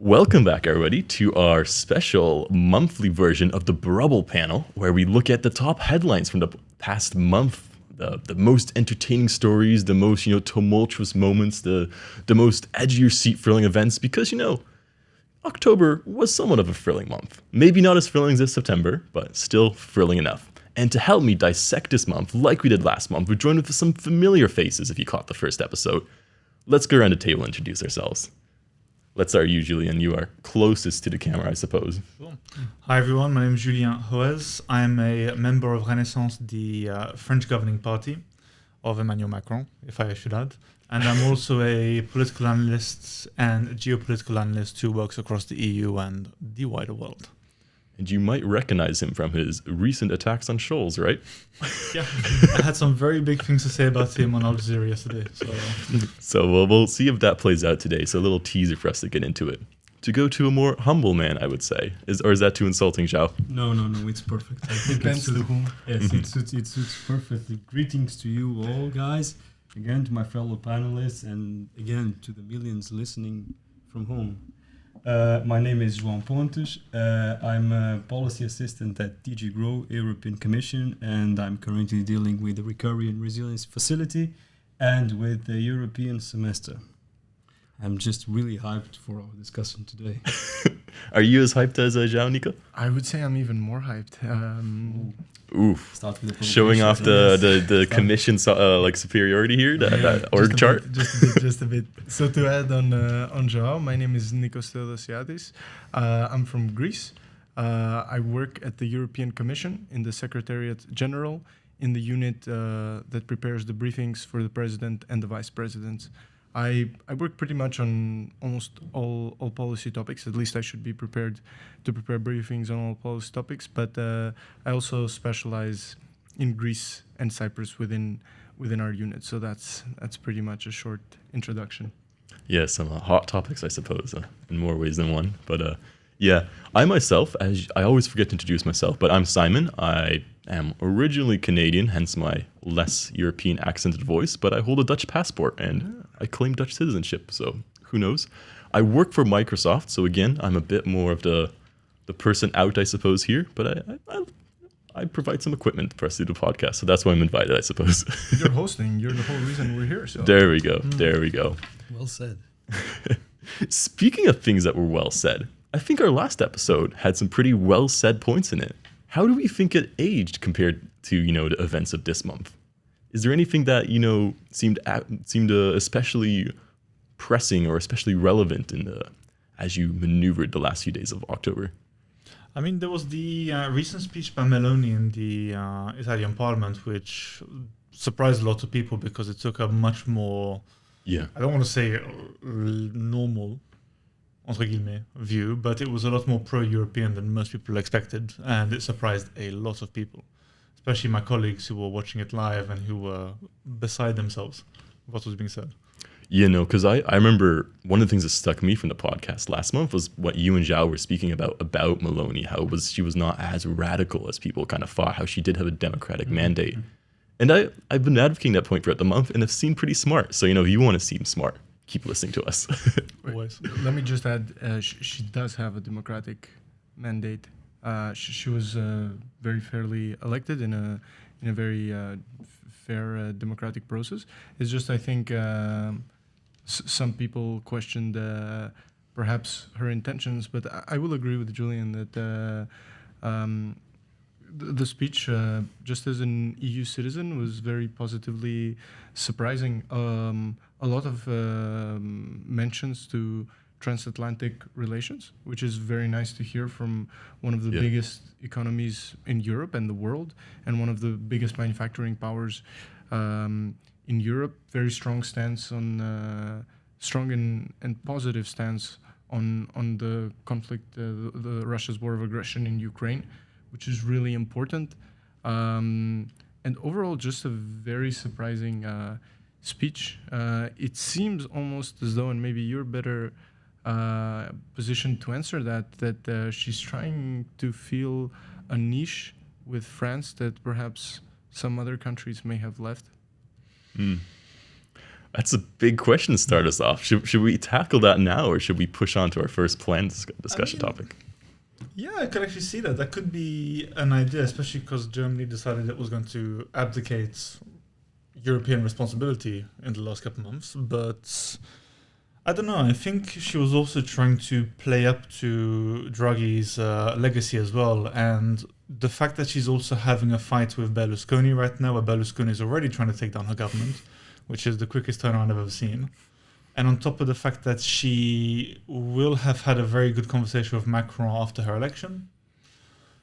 Welcome back, everybody, to our special monthly version of the BRUBBLE panel, where we look at the top headlines from the past month, the most entertaining stories, the most tumultuous moments, the most edge-of-your-seat thrilling events, because October was somewhat of a thrilling month. Maybe not as thrilling as this September, but still thrilling enough. And to help me dissect this month, like we did last month, we're joined with some familiar faces if you caught the first episode. Let's go around the table and introduce ourselves. Let's start you, Julien. You are closest to the camera, I suppose. Cool. Hi, everyone. My name is Julien Joao. I'm a member of Renaissance, the French governing party of Emmanuel Macron, if I should add. And I'm also a political analyst and geopolitical analyst who works across the EU and the wider world. And you might recognize him from his recent attacks on Scholz, right? Yeah, I had some very big things to say about him on Al Jazeera yesterday. So we'll see if that plays out today. So a little teaser for us to get into it. To go to a more humble man, I would say. Is that too insulting, Joao? No, it's perfect. I think Depends to whom. Yes, it suits perfectly. Greetings to you all, guys. Again, to my fellow panelists, and again, to the millions listening from home. My name is João Pontes. I'm a policy assistant at DG GROW, European Commission, and I'm currently dealing with the Recovery and Resilience Facility and with the European semester. I'm just really hyped for our discussion today. Are you as hyped as Joao, Nico? I would say I'm even more hyped. Oof. Start with the Showing off the commission superiority here, that org chart. Just a bit. So to add on Joao, my name is Nikos and I'm from Greece. I work at the European Commission in the Secretariat General in the unit that prepares the briefings for the president and the vice presidents. I work pretty much on almost all policy topics. At least I should be prepared to prepare briefings on all policy topics. But I also specialize in Greece and Cyprus within our unit. So that's pretty much a short introduction. Yeah, some hot topics, I suppose, in more ways than one. But yeah, I myself, I always forget to introduce myself, but I'm Simon. I am originally Canadian, hence my less European accented voice, but I hold a Dutch passport and I claim Dutch citizenship, so who knows? I work for Microsoft, so again, I'm a bit more of the person out, I suppose, here, but I provide some equipment for us to do the podcast, so that's why I'm invited, I suppose. You're hosting. You're the whole reason we're here. So There we go. Well said. Speaking of things that were well said, I think our last episode had some pretty well said points in it. How do we think it aged compared to, the events of this month? Is there anything that, seemed especially pressing or especially relevant as you maneuvered the last few days of October? I mean, there was the recent speech by Meloni in the Italian parliament, which surprised a lot of people because it took a much more, I don't want to say normal, entre guillemets, view, but it was a lot more pro-European than most people expected, and it surprised a lot of people, especially my colleagues who were watching it live and who were beside themselves with what was being said. Because I remember one of the things that stuck me from the podcast last month was what you and Joao were speaking about Meloni, how she was not as radical as people kind of thought, how she did have a democratic mandate. And I've been advocating that point throughout the month, and it seemed pretty smart. So, if you want to seem smart, keep listening to us. Always. Let me just add, she does have a democratic mandate. She was very fairly elected in a very fair democratic process. It's just, I think, some people questioned perhaps her intentions, but I will agree with Julien that the speech, just as an EU citizen, was very positively surprising. A lot of mentions to transatlantic relations, which is very nice to hear from one of the biggest economies in Europe and the world, and one of the biggest manufacturing powers in Europe. Very strong stance on, strong and positive stance on the conflict, the Russia's war of aggression in Ukraine, which is really important. And overall, just a very surprising speech. It seems almost as though, and maybe you're better positioned to answer that she's trying to fill a niche with France that perhaps some other countries may have left. That's a big question to start us off. Should we tackle that now, or should we push on to our first planned discussion topic? Yeah, I could actually see that. That could be an idea, especially because Germany decided it was going to abdicate European responsibility in the last couple of months. But I don't know. I think she was also trying to play up to Draghi's legacy as well. And the fact that she's also having a fight with Berlusconi right now, where Berlusconi is already trying to take down her government, which is the quickest turnaround I've ever seen. And on top of the fact that she will have had a very good conversation with Macron after her election,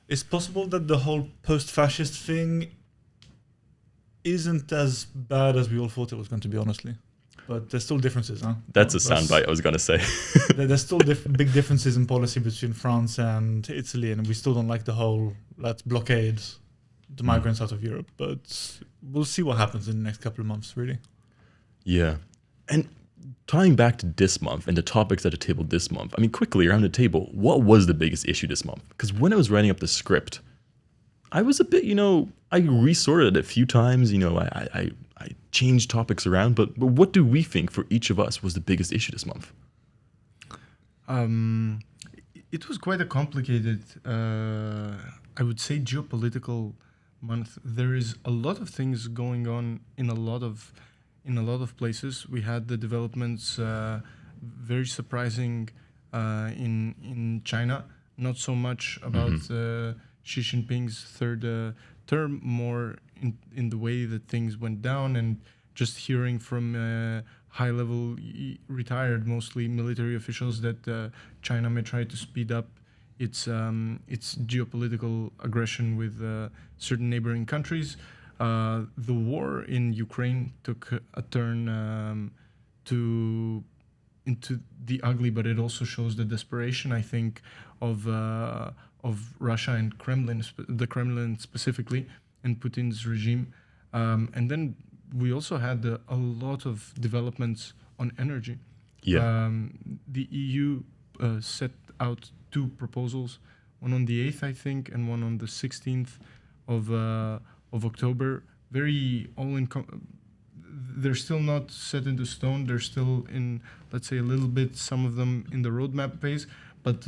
it's possible that the whole post-fascist thing isn't as bad as we all thought it was going to be, honestly. But there's still differences, huh? That's a soundbite I was going to say. There's still big differences in policy between France and Italy, and we still don't like the whole, let's blockade the migrants out of Europe. But we'll see what happens in the next couple of months, really. Yeah. And tying back to this month and the topics at the table this month, I mean, quickly around the table, what was the biggest issue this month? Because when I was writing up the script, I was a bit, I resorted it a few times, I changed topics around, but what do we think for each of us was the biggest issue this month? It was quite a complicated, I would say, geopolitical month. There is a lot of things going on in a lot of places. We had the developments, very surprising in China. Not so much about Xi Jinping's third term, more in the way that things went down, and just hearing from high-level, retired, mostly military officials that China may try to speed up its geopolitical aggression with certain neighboring countries. The war in Ukraine took a turn into the ugly, but it also shows the desperation, I think, of Russia and the Kremlin specifically, and Putin's regime. And then we also had a lot of developments on energy. Yeah. The EU set out 2 proposals, one on the 8th, I think, and one on the 16th of October. Very they're still not set into stone. They're still in, let's say, a little bit, some of them in the roadmap phase, but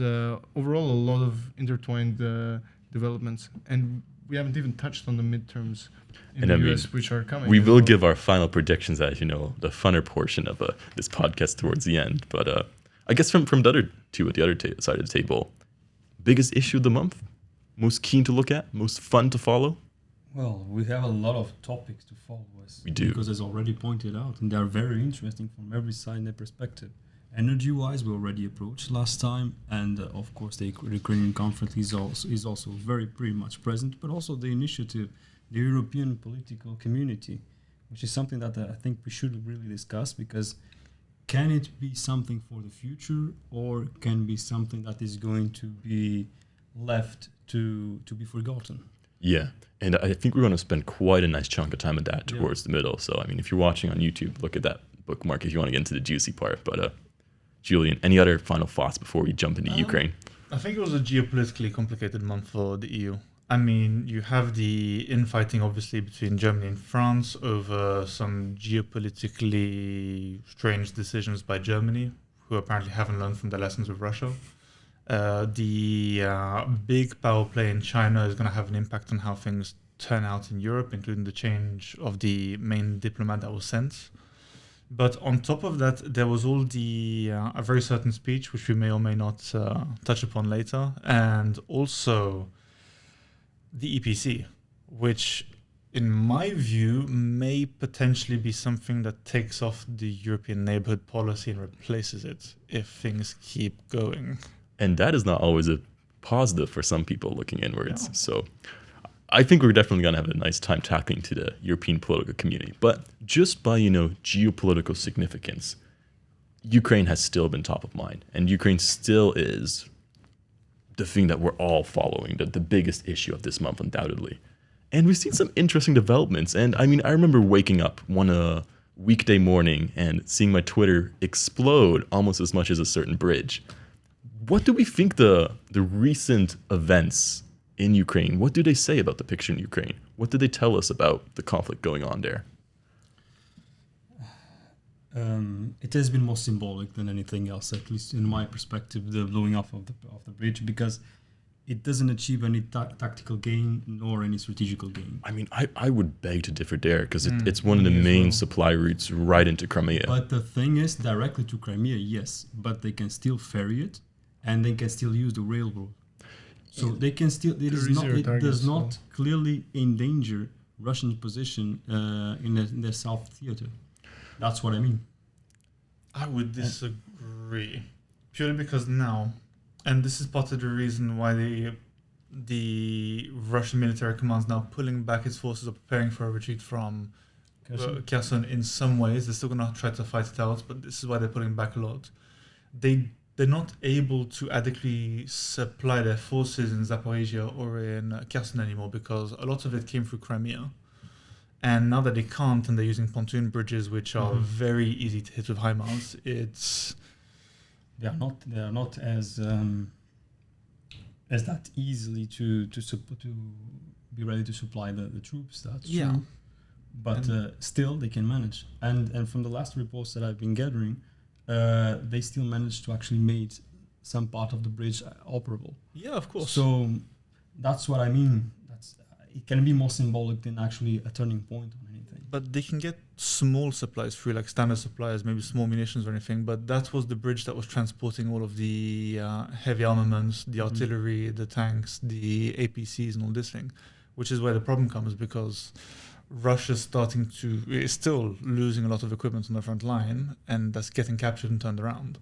overall a lot of intertwined developments. And we haven't even touched on the midterms in the US, which are coming. We will give our final predictions as, the funner portion of this podcast towards the end. But I guess from the other two, at the other side of the table, biggest issue of the month? Most keen to look at? Most fun to follow? Well, we have a lot of topics to follow. We do. Because as already pointed out, and they are very interesting from every side and perspective. Energy-wise, we already approached last time, and of course the Ukrainian conflict is also pretty much present, but also the initiative, the European political community, which is something that I think we should really discuss, because can it be something for the future, or can it be something that is going to be left to be forgotten? Yeah, and I think we're going to spend quite a nice chunk of time at that towards the middle. So, I mean, if you're watching on YouTube, look at that bookmark if you want to get into the juicy part. But, Julien, any other final thoughts before we jump into Ukraine? I think it was a geopolitically complicated month for the EU. I mean, you have the infighting, obviously, between Germany and France over some geopolitically strange decisions by Germany, who apparently haven't learned from their lessons with Russia. The big power play in China is going to have an impact on how things turn out in Europe, including the change of the main diplomat that was sent. But on top of that, there was all the a very certain speech, which we may or may not touch upon later, and also the EPC, which, in my view, may potentially be something that takes off the European neighborhood policy and replaces it if things keep going. And that is not always a positive for some people looking inwards. No. So I think we're definitely going to have a nice time tackling to the European political community. But just by, geopolitical significance, Ukraine has still been top of mind. And Ukraine still is the thing that we're all following, the biggest issue of this month, undoubtedly. And we've seen some interesting developments. And I mean, I remember waking up one weekday morning and seeing my Twitter explode almost as much as a certain bridge. What do we think the recent events in Ukraine, what do they say about the picture in Ukraine? What do they tell us about the conflict going on there? It has been more symbolic than anything else, at least in my perspective, the blowing up of the bridge, because it doesn't achieve any tactical gain nor any strategical gain. I mean, I would beg to differ there, because it's one of the main supply routes right into Crimea. But the thing is, directly to Crimea, yes, but they can still ferry it, and they can still use the railroad. So they can still. It does not clearly endanger Russian position in the South Theater. That's what I mean. I would disagree, purely because now, and this is part of the reason why the Russian military command is now pulling back its forces or preparing for a retreat from Kherson in some ways. They're still going to try to fight it out, but this is why they're pulling back a lot. They're not able to adequately supply their forces in Zaporizhia or in Kherson anymore, because a lot of it came through Crimea. And now that they can't, and they're using pontoon bridges, which are very easy to hit with HIMARS, they are not as that easily to be ready to supply the troops. That's true. But still they can manage. And from the last reports that I've been gathering, they still managed to actually make some part of the bridge operable. Yeah, of course. So that's what I mean. It can be more symbolic than actually a turning point on anything. But they can get small supplies through, like standard supplies, maybe small munitions or anything. But that was the bridge that was transporting all of the heavy armaments, the artillery, the tanks, the APCs, and all this thing, which is where the problem comes, because Russia's is still losing a lot of equipment on the front line, and that's getting captured and turned around.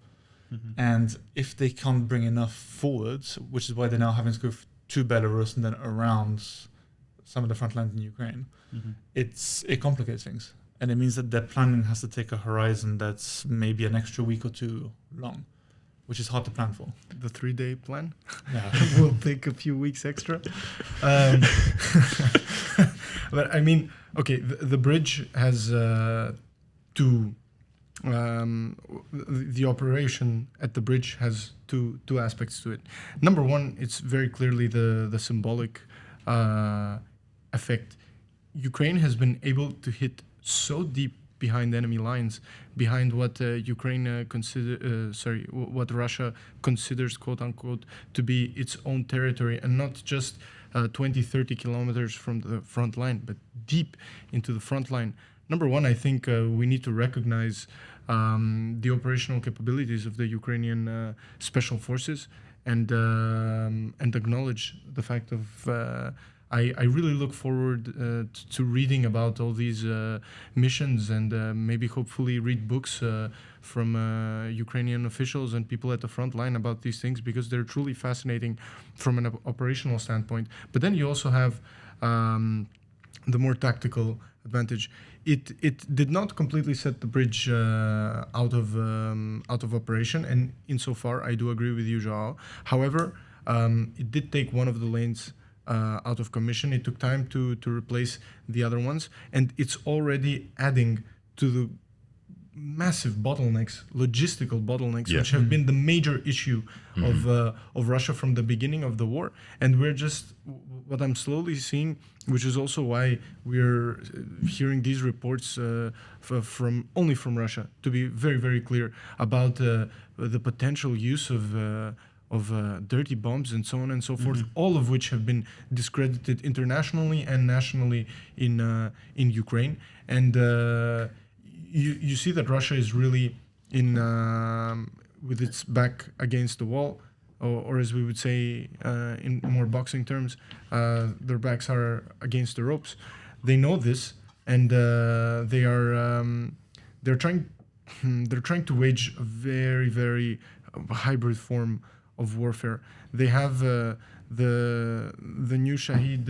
And if they can't bring enough forward, which is why they're now having to go to Belarus and then around some of the front lines in Ukraine, it complicates things. And it means that their planning has to take a horizon that's maybe an extra week or two long, which is hard to plan for. The 3-day plan Yeah. will take a few weeks extra. But I mean, okay, the bridge has two. The operation at the bridge has two aspects to it. Number one, it's very clearly the symbolic effect. Ukraine has been able to hit so deep behind enemy lines, behind what what Russia considers, quote unquote, to be its own territory, and not just 20-30 kilometers from the front line, but deep into the front line. Number one, I think we need to recognize the operational capabilities of the Ukrainian special forces, and acknowledge the fact of I really look forward to reading about all these missions, and maybe hopefully read books from Ukrainian officials and people at the front line about these things, because they're truly fascinating from an operational standpoint. But then you also have the more tactical advantage. It did not completely set the bridge out of operation, and insofar I do agree with you, Joao. However, it did take one of the lanes out of commission. It took time to replace the other ones, and it's already adding to the massive bottlenecks, logistical bottlenecks, which have been the major issue of Russia from the beginning of the war. And we're just, what I'm slowly seeing, which is also why we're hearing these reports from Russia, to be very, very clear about the potential use of dirty bombs and so on and so forth, all of which have been discredited internationally and nationally in Ukraine. And you see that Russia is really with its back against the wall, or as we would say in more boxing terms, their backs are against the ropes. They know this, and they're trying to wage a very, very hybrid form of warfare. They have the new Shahid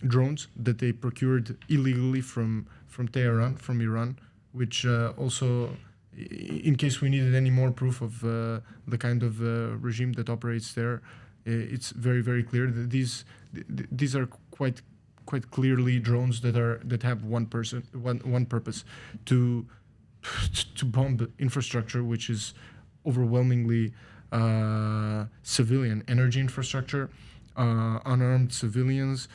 drones that they procured illegally from Tehran, from Iran, which also, in case we needed any more proof of the kind of regime that operates there, it's very, very clear that these are quite clearly drones that have one purpose, to bomb infrastructure, which is overwhelmingly civilian energy infrastructure, unarmed civilians,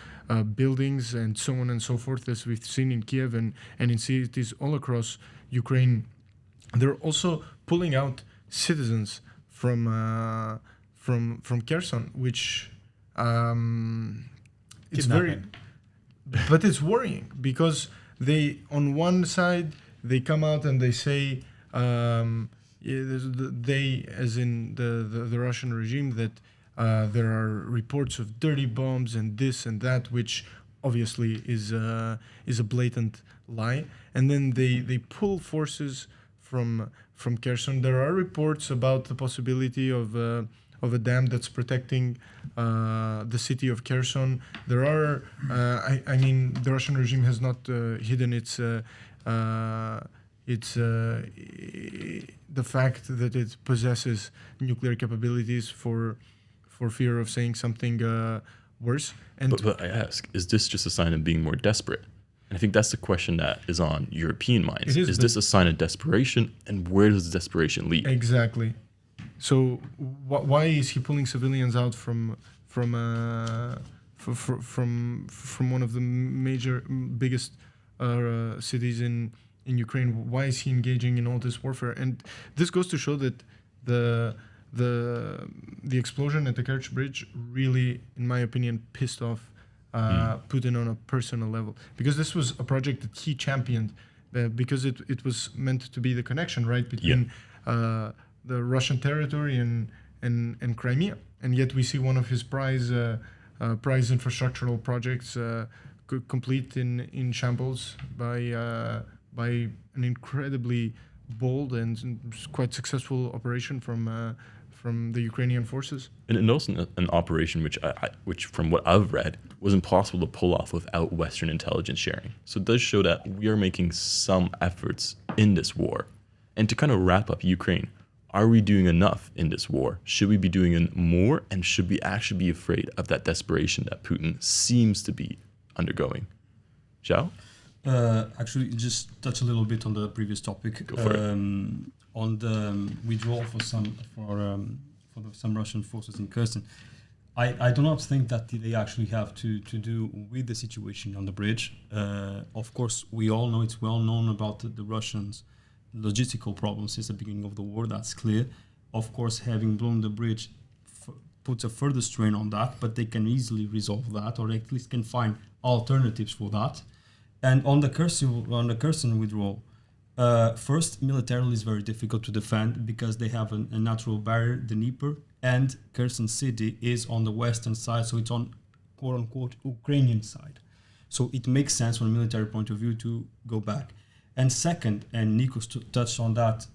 buildings, and so on and so forth, as we've seen in Kiev and in cities all across Ukraine. They're also pulling out citizens from Kherson, which it's but it's worrying because they, on one side, they come out and they say, they, as in the Russian regime, that there are reports of dirty bombs and this and that, which obviously is a blatant lie. And then they pull forces from Kherson. There are reports about the possibility of a dam that's protecting the city of Kherson. There are, I mean, the Russian regime has not hidden the fact that it possesses nuclear capabilities for fear of saying something worse. And but I ask, is this just a sign of being more desperate? And I think that's the question that is on European minds. Is this a sign of desperation, and where does the desperation lead? Exactly. So why is he pulling civilians out from one of the biggest cities in Ukraine? Why is he engaging in all this warfare? And this goes to show that the explosion at the Kerch Bridge really, in my opinion, pissed off Putin on a personal level, because this was a project that he championed, because it was meant to be the connection, right, between the Russian territory and Crimea, and yet we see one of his prize infrastructural projects complete in shambles by an incredibly bold and quite successful operation from the Ukrainian forces. And also an operation which, from what I've read, was impossible to pull off without Western intelligence sharing. So it does show that we are making some efforts in this war. And to kind of wrap up Ukraine, are we doing enough in this war? Should we be doing more? And should we actually be afraid of that desperation that Putin seems to be undergoing? Joao? Actually, just touch a little bit on the previous topic. Go for it. On the withdrawal for some Russian forces in Kherson, I do not think that they actually have to do with the situation on the bridge. Of course, we all know, it's well known about the Russians' logistical problems since the beginning of the war. That's clear. Of course, having blown the bridge puts a further strain on that, but they can easily resolve that, or at least can find alternatives for that. And on the Kherson withdrawal, first, militarily is very difficult to defend because they have a natural barrier, the Dnieper, and Kherson city is on the western side, so it's on quote-unquote Ukrainian side. So it makes sense from a military point of view to go back. And second, and Nikos touched on that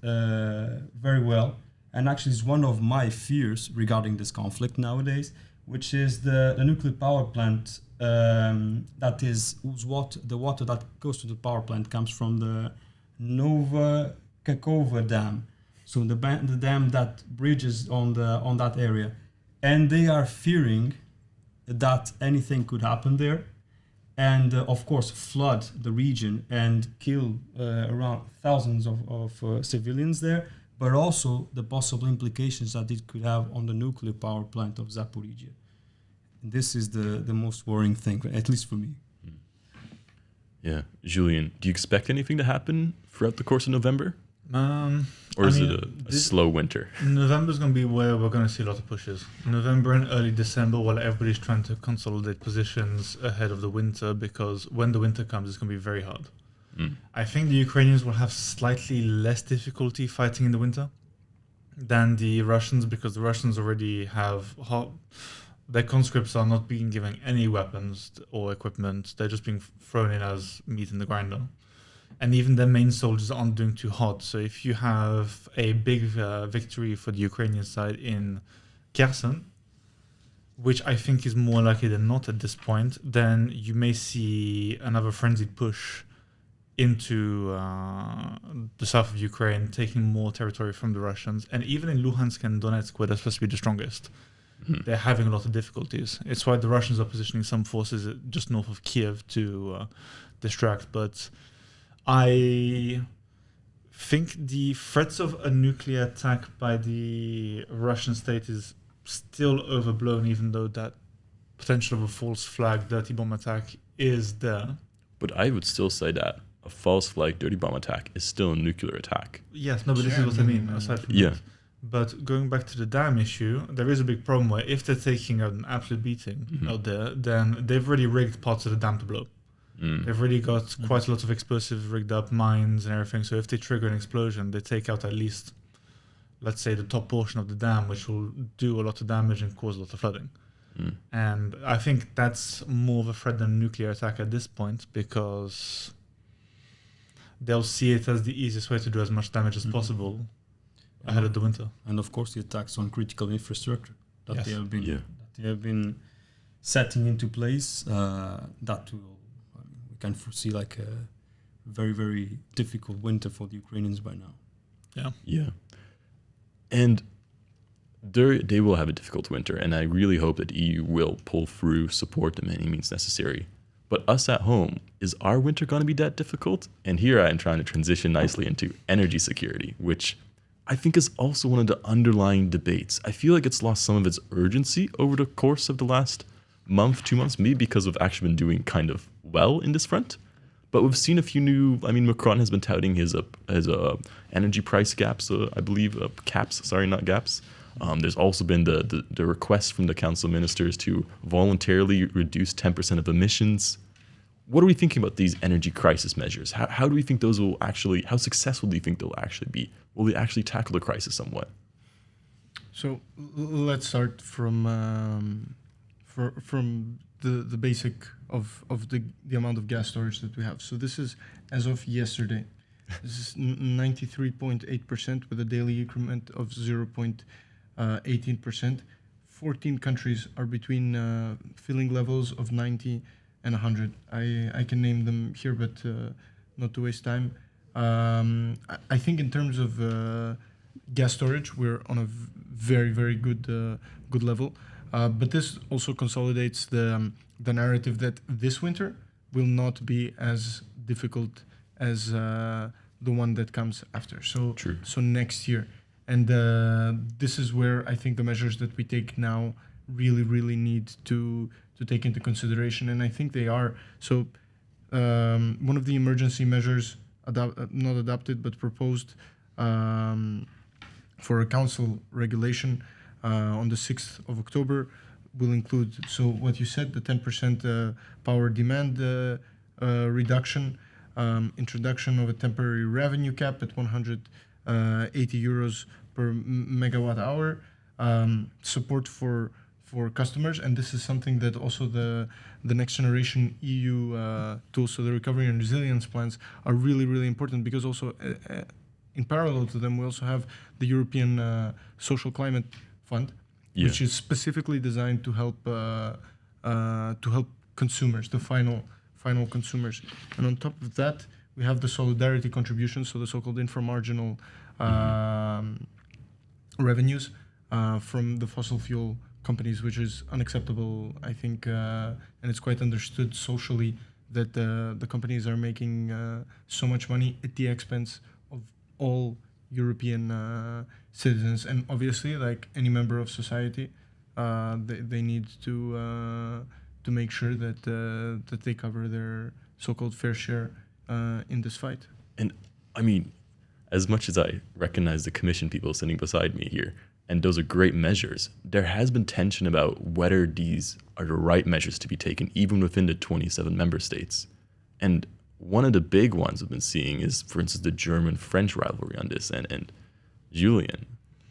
very well, and actually is one of my fears regarding this conflict nowadays, which is the nuclear power plant. That is the water that goes to the power plant comes from the Nova Kakova dam, so the dam that bridges on that area, and they are fearing that anything could happen there, and of course flood the region and kill around thousands of civilians there, but also the possible implications that it could have on the nuclear power plant of Zaporizhia. This is the most worrying thing, at least for me. Yeah. Julien, do you expect anything to happen throughout the course of November? Or is it a slow winter? November's going to be where we're going to see a lot of pushes. November and early December, while everybody's trying to consolidate positions ahead of the winter, because when the winter comes, it's going to be very hard. I think the Ukrainians will have slightly less difficulty fighting in the winter than the Russians, because the Russians already have... Their conscripts are not being given any weapons or equipment. They're just being thrown in as meat in the grinder. And even their main soldiers aren't doing too hot. So if you have a big victory for the Ukrainian side in Kherson, which I think is more likely than not at this point, then you may see another frenzied push into the south of Ukraine, taking more territory from the Russians. And even in Luhansk and Donetsk, where they're supposed to be the strongest, they're having a lot of difficulties. It's why the Russians are positioning some forces just north of Kiev to distract. But I think the threats of a nuclear attack by the Russian state is still overblown, even though that potential of a false flag dirty bomb attack is there. But I would still say that a false flag dirty bomb attack is still a nuclear attack. Yes, no, but this is what I mean. Aside from that. But going back to the dam issue, there is a big problem where if they're taking an absolute beating out there, then they've already rigged parts of the dam to blow. They've already got quite a lot of explosives rigged up, mines and everything. So if they trigger an explosion, they take out at least, let's say, the top portion of the dam, which will do a lot of damage and cause a lot of flooding. And I think that's more of a threat than a nuclear attack at this point, because they'll see it as the easiest way to do as much damage as possible ahead of the winter. And of course the attacks on critical infrastructure that they have been setting into place, that will, we can foresee like a very, very difficult winter for the Ukrainians by now. And they will have a difficult winter, and I really hope that the EU will pull through, support them any means necessary. But us at home, is our winter going to be that difficult? And here I am trying to transition nicely into energy security, which I think is also one of the underlying debates. I feel like it's lost some of its urgency over the course of the last month, 2 months, maybe because we've actually been doing kind of well in this front. But we've seen a few new, Macron has been touting his energy price gaps, I believe, caps, sorry, not gaps. There's also been the request from the council ministers to voluntarily reduce 10% of emissions. What are we thinking about these energy crisis measures? How do we think those will actually, how successful do you think they'll actually be? Will they actually tackle the crisis somewhat? So let's start from the basic of the amount of gas storage that we have. So this is as of yesterday. This is 93.8% with a daily increment of 0.18%. 14 countries are between filling levels of 90 and 100. I can name them here, but not to waste time. I think in terms of gas storage, we're on a very, very good level. But this also consolidates the narrative that this winter will not be as difficult as the one that comes after. So next year. And this is where I think the measures that we take now really, really need to take into consideration. And I think they are. So one of the emergency measures, not adopted, but proposed for a council regulation on the 6th of October will include, so what you said, the 10% power demand reduction, introduction of a temporary revenue cap at 180 euros per megawatt hour, support for customers, and this is something that also the next generation EU tools, so the recovery and resilience plans, are really, really important, because also in parallel to them we also have the European Social Climate Fund, which is specifically designed to help consumers, the final consumers. And on top of that, we have the solidarity contributions, so the so-called inframarginal revenues from the fossil fuel companies, which is unacceptable, I think, and it's quite understood socially that the companies are making so much money at the expense of all European citizens. And obviously, like any member of society, they need to make sure that they cover their so-called fair share in this fight. And I mean, as much as I recognize the Commission people sitting beside me here, and those are great measures, there has been tension about whether these are the right measures to be taken, even within the 27 member states. And one of the big ones we've been seeing is, for instance, the German-French rivalry on this. And Julien,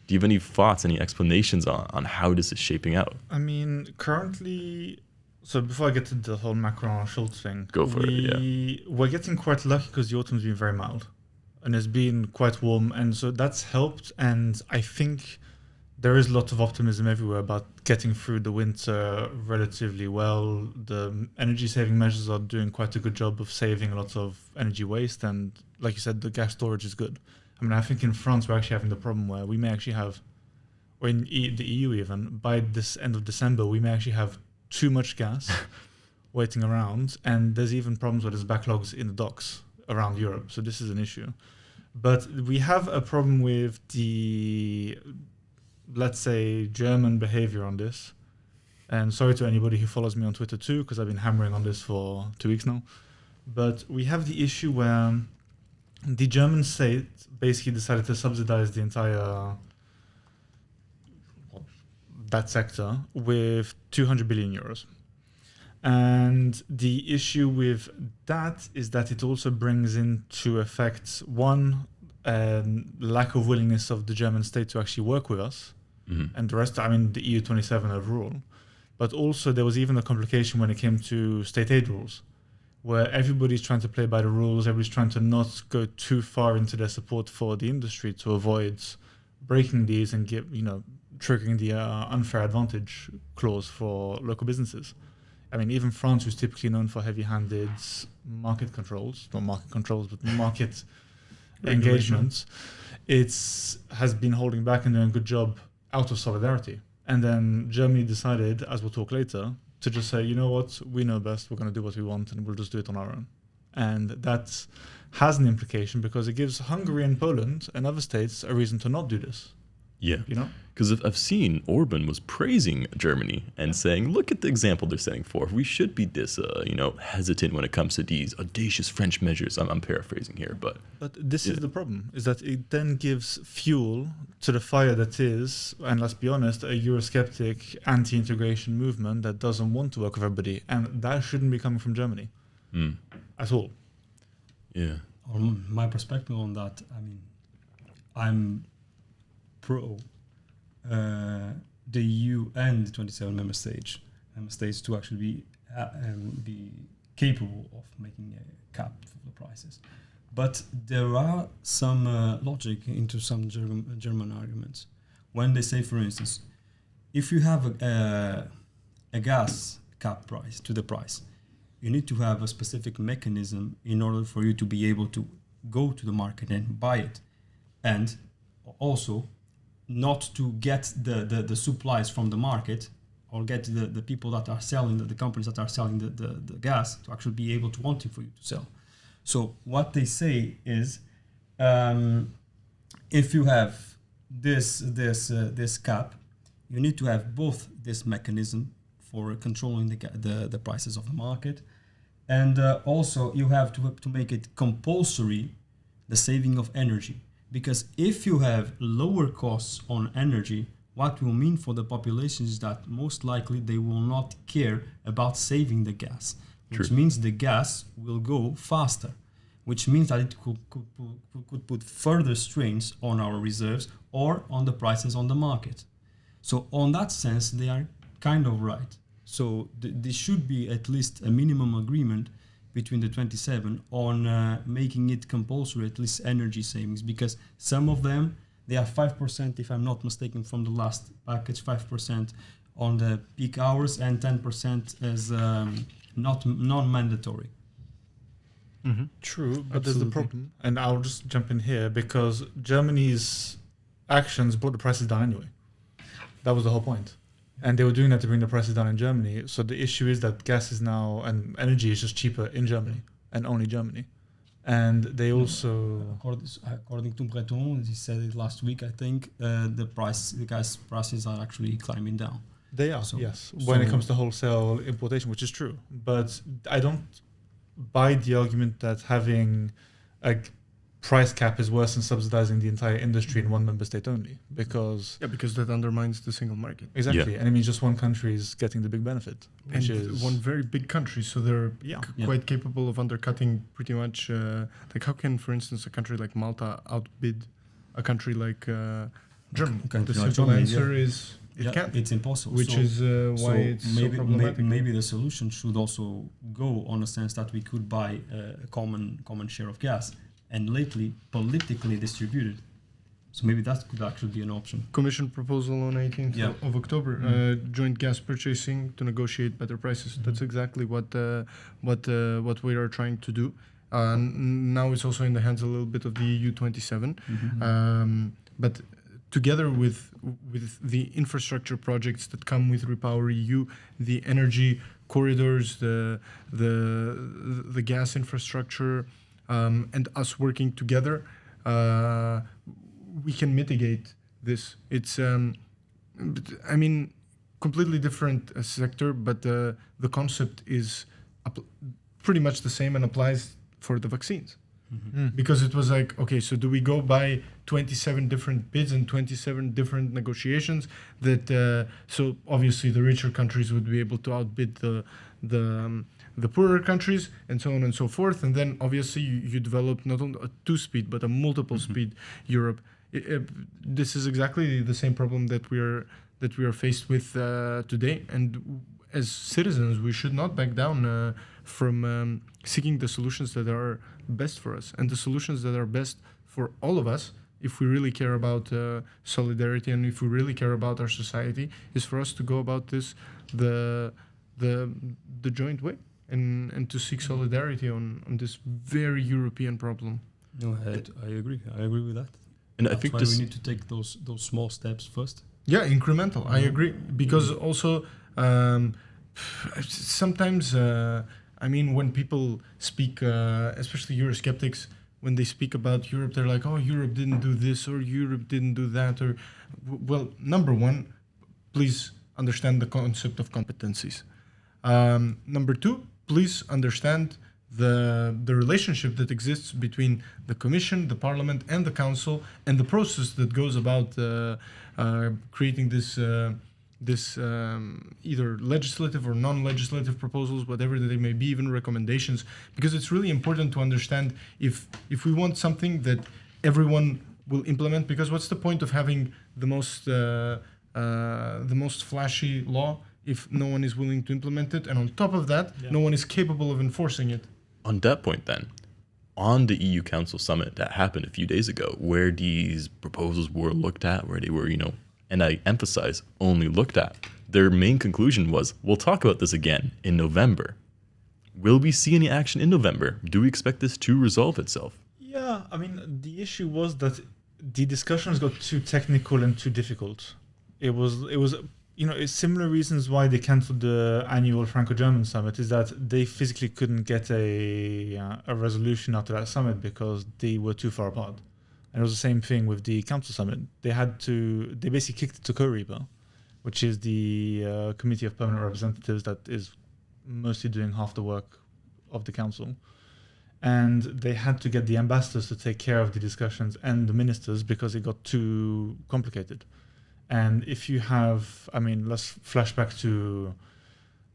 do you have any thoughts, any explanations on how this is shaping out? I mean, currently, so before I get into the whole Macron-Scholz thing, we're getting quite lucky because the autumn's been very mild and it's been quite warm, and so that's helped. And I think there is a lot of optimism everywhere about getting through the winter relatively well. The energy saving measures are doing quite a good job of saving a lot of energy waste, and like you said, the gas storage is good. I mean, I think in France we're actually having the problem where we may actually have, or in the EU even, by this end of December, we may actually have too much gas waiting around, and there's even problems where there's backlogs in the docks around Europe. So this is an issue. But we have a problem with the, let's say, German behavior on this, And sorry to anybody who follows me on Twitter too, because I've been hammering on this for 2 weeks now. But we have the issue where the German state basically decided to subsidize the entire that sector with 200 billion euros. And the issue with that is that it also brings into effect, one, lack of willingness of the German state to actually work with us, and the rest, the EU 27 overall. But also there was even a complication when it came to state aid rules, where everybody's trying to play by the rules, everybody's trying to not go too far into their support for the industry to avoid breaking these and triggering the unfair advantage clause for local businesses. Even France, who's typically known for heavy-handed market controls, not market controls, but market engagements, has been holding back and doing a good job out of solidarity. And then Germany decided, as we'll talk later, to just say, you know what, we know best, we're going to do what we want, and we'll just do it on our own. And that has an implication because it gives Hungary and Poland and other states a reason to not do this. Yeah, because I've seen Orban was praising Germany and saying, look at the example they're setting forth. We should be this, hesitant when it comes to these audacious French measures. I'm paraphrasing here, but this is the problem, is that it then gives fuel to the fire that is, and let's be honest, a Eurosceptic anti-integration movement that doesn't want to work with everybody, and that shouldn't be coming from Germany at all. Yeah. On my perspective on that, I'm pro the EU and the 27 member states to actually be capable of making a cap for the prices. But there are some logic into some German arguments. When they say, for instance, if you have a gas cap price to the price, you need to have a specific mechanism in order for you to be able to go to the market and buy it. And also, not to get the supplies from the market or get the people that are selling, the companies that are selling the gas to actually be able to wanting for you to sell. So what they say is, if you have this cap, you need to have both this mechanism for controlling the prices of the market, and also you have to make it compulsory, the saving of energy. Because if you have lower costs on energy, what will mean for the population is that most likely they will not care about saving the gas, which means the gas will go faster, which means that it could put further strains on our reserves or on the prices on the market. So on that sense, they are kind of right. So there should be at least a minimum agreement between the 27 on making it compulsory, at least energy savings, because some of them, they are 5%, if I'm not mistaken, from the last package, 5% on the peak hours and 10% as non-mandatory. Mm-hmm. True, but there's the problem, and I'll just jump in here, because Germany's actions brought the prices down anyway. That was the whole point. And they were doing that to bring the prices down in Germany. So the issue is that gas is now, and energy is just cheaper in Germany, and only Germany. And they also... According to Breton, he said it last week, I think, the gas prices are actually climbing down. They are, yes, when it comes to wholesale importation, which is true. But I don't buy the argument that having a price cap is worse than subsidizing the entire industry in one member state only, because that undermines the single market. Exactly, and it means just one country is getting the big benefit, which is one very big country, so they're quite capable of undercutting pretty much. Like, how can, for instance, a country like Malta outbid a country like Germany? The simple answer is it can't. It's impossible. Which is why it's so problematic. Maybe the solution should also go on a sense that we could buy a common share of gas, and lately politically distributed. So maybe that could actually be an option. Commission proposal on 18th of October, joint gas purchasing to negotiate better prices. Mm-hmm. That's exactly what we are trying to do. Now it's also in the hands a little bit of the EU 27. Mm-hmm. But together with the infrastructure projects that come with Repower EU, the energy corridors, the gas infrastructure, and us working together, we can mitigate this. It's, completely different sector, but the concept is pretty much the same and applies for the vaccines. Because it was like, okay, so do we go by 27 different bids and 27 different negotiations that so obviously the richer countries would be able to outbid the poorer countries and so on and so forth, and then obviously you develop not only a two-speed but a multiple speed Europe. This is exactly the same problem that we are faced with today, and as citizens we should not back down from seeking the solutions that are best for us, and the solutions that are best for all of us, if we really care about solidarity and if we really care about our society, is for us to go about this the joint way and to seek solidarity on this very European problem. No, I agree with that. And That's I think why this, we need to take those small steps first. Yeah, incremental. I agree, because also sometimes I mean, when people speak, especially Eurosceptics, when they speak about Europe, they're like, "Oh, Europe didn't do this or Europe didn't do that." Or, well, number one, please understand the concept of competencies. Number two, please understand the relationship that exists between the Commission, the Parliament, and the Council, and the process that goes about creating this either legislative or non-legislative proposals, whatever they may be, even recommendations, because it's really important to understand if we want something that everyone will implement. Because what's the point of having the most flashy law if no one is willing to implement it, and on top of that, no one is capable of enforcing it? on that point then, on the EU Council summit that happened a few days ago, where these proposals were looked at, where they were, and I emphasize, only looked at, their main conclusion was, we'll talk about this again in November. Will we see any action in November? Do we expect this to resolve itself? Yeah, I mean, the issue was that the discussions got too technical and too difficult. It was it's similar reasons why they cancelled the annual Franco-German summit, is that they physically couldn't get a resolution after that summit because they were too far apart. And it was the same thing with the council summit. They basically kicked it to COREPER, which is the Committee of Permanent Representatives that is mostly doing half the work of the council. And they had to get the ambassadors to take care of the discussions and the ministers because it got too complicated. And if you have, let's flash back to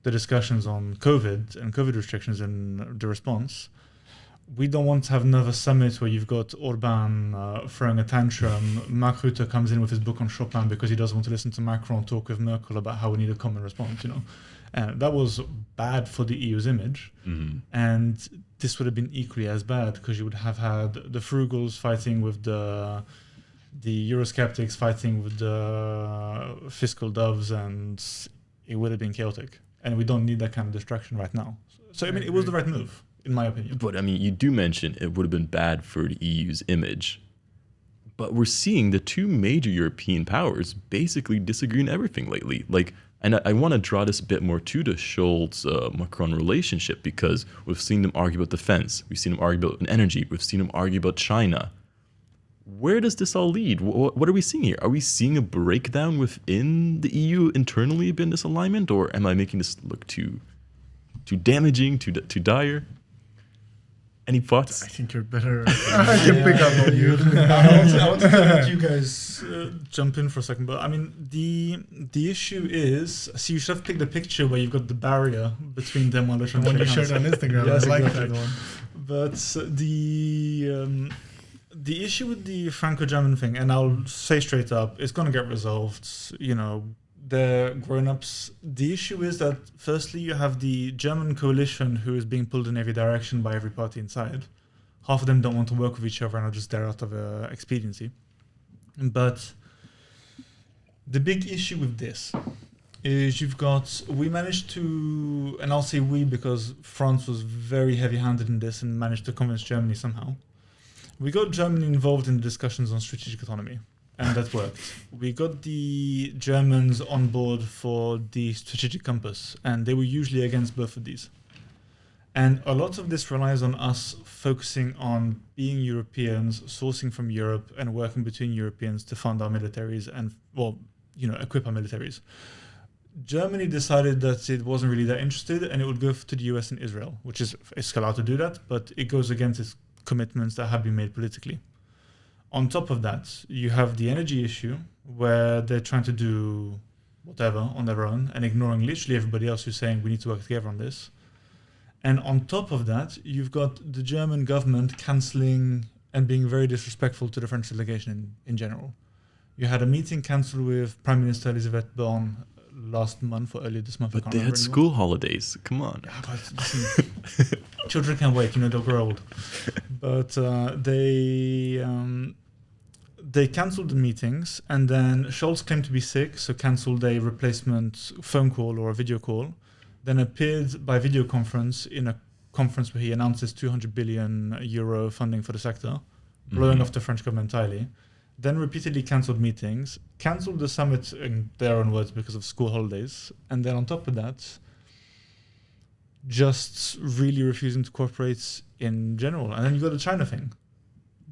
the discussions on COVID and COVID restrictions and the response. We don't want to have another summit where you've got Orban throwing a tantrum. Mark Rutte comes in with his book on Chopin because he doesn't want to listen to Macron talk with Merkel about how we need a common response, That was bad for the EU's image. Mm-hmm. And this would have been equally as bad because you would have had the Frugals fighting with the Eurosceptics fighting with the fiscal doves, and it would have been chaotic. And we don't need that kind of distraction right now. So, it was the right move, in my opinion. But, you do mention it would have been bad for the EU's image. But we're seeing the two major European powers basically disagree on everything lately. And I want to draw this a bit more to the Scholz-Macron relationship, because we've seen them argue about defense, we've seen them argue about energy, we've seen them argue about China. Where does this all lead? What are we seeing here? Are we seeing a breakdown within the EU internally in this alignment, or am I making this look too damaging, too dire? Any thoughts? I think you're better. I can pick up on you. I want to let you guys jump in for a second, but the issue is, you should have picked a picture where you've got the barrier between them while they're trying to you shared on Instagram. Yes, I like exactly. that one. But the issue with the Franco-German thing, and I'll say straight up, it's going to get resolved. They're grown-ups. The issue is that, firstly, you have the German coalition who is being pulled in every direction by every party inside. Half of them don't want to work with each other and are just there out of expediency. But the big issue with this is we managed to, and I'll say we because France was very heavy-handed in this and managed to convince Germany somehow. We got Germany involved in the discussions on strategic autonomy, and that worked. We got the Germans on board for the strategic compass, and they were usually against both of these. And a lot of this relies on us focusing on being Europeans, sourcing from Europe, and working between Europeans to fund our militaries and, equip our militaries. Germany decided that it wasn't really that interested, and it would go to the US and Israel, which is it's allowed to do that, but it goes against its commitments that have been made politically. On top of that, you have the energy issue, where they're trying to do whatever on their own and ignoring literally everybody else who's saying we need to work together on this. And on top of that, you've got the German government cancelling and being very disrespectful to the French delegation in general. You had a meeting cancelled with Prime Minister Elisabeth Borrell last month or earlier this month. But they had school holidays. Come on. Yeah, but listen, children can wait. They'll grow old. But they cancelled the meetings, and then Scholz claimed to be sick, so cancelled a replacement phone call or a video call. Then appeared by video conference in a conference where he announces 200 billion euro funding for the sector, blowing off the French government entirely. Then repeatedly cancelled meetings, cancelled the summit in their own words because of school holidays, and then on top of that, just really refusing to cooperate in general. And then you got the China thing.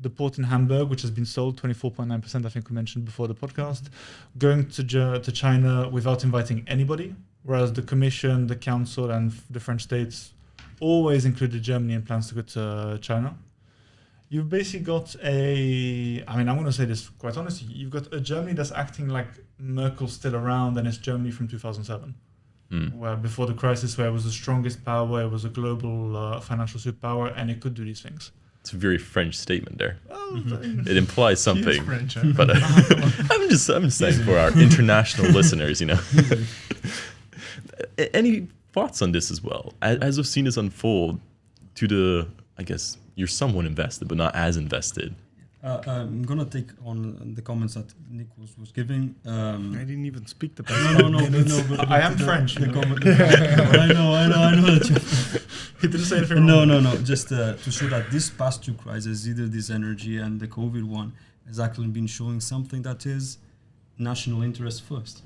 The port in Hamburg, which has been sold 24.9%, I think we mentioned before the podcast, going to China without inviting anybody, whereas the Commission, the Council, and the French states always included Germany in plans to go to China. You've basically got I'm going to say this quite honestly, you've got a Germany that's acting like Merkel's still around, and it's Germany from 2007, where before the crisis, where it was the strongest power, it was a global financial superpower, and it could do these things. It's a very French statement there. It implies something. French, but I'm just saying for our international listeners, Any thoughts on this as well? As we've seen this unfold to the, I guess, you're somewhat invested, but not as invested. I'm gonna take on the comments that Nick was giving. I didn't even speak the No. But I am French. I know that you. He didn't say anything wrong. No. Just to show that this past two crises, either this energy and the COVID one, has actually been showing something that is national interest first.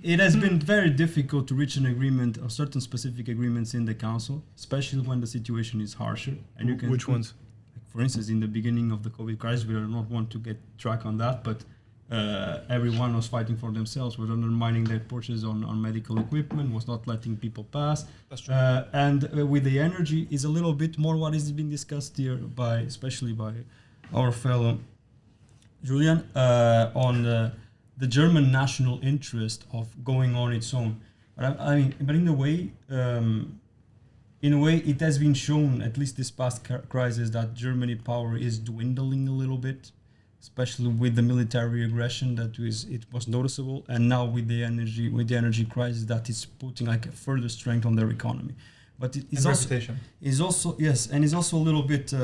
It has been very difficult to reach an agreement of certain specific agreements in the council, especially when the situation is harsher. And you can Which ones? For instance, in the beginning of the COVID crisis, we do not want to get track on that, but everyone was fighting for themselves, was undermining their purchases on medical equipment, was not letting people pass. That's true. And with the energy is a little bit more what is being discussed here especially by our fellow Julien on the German national interest of going on its own. But in a way, it has been shown, at least this past crisis, that Germany power is dwindling a little bit, especially with the military aggression it was noticeable, and now with the energy crisis that is putting like a further strength on their economy. But it is also a little bit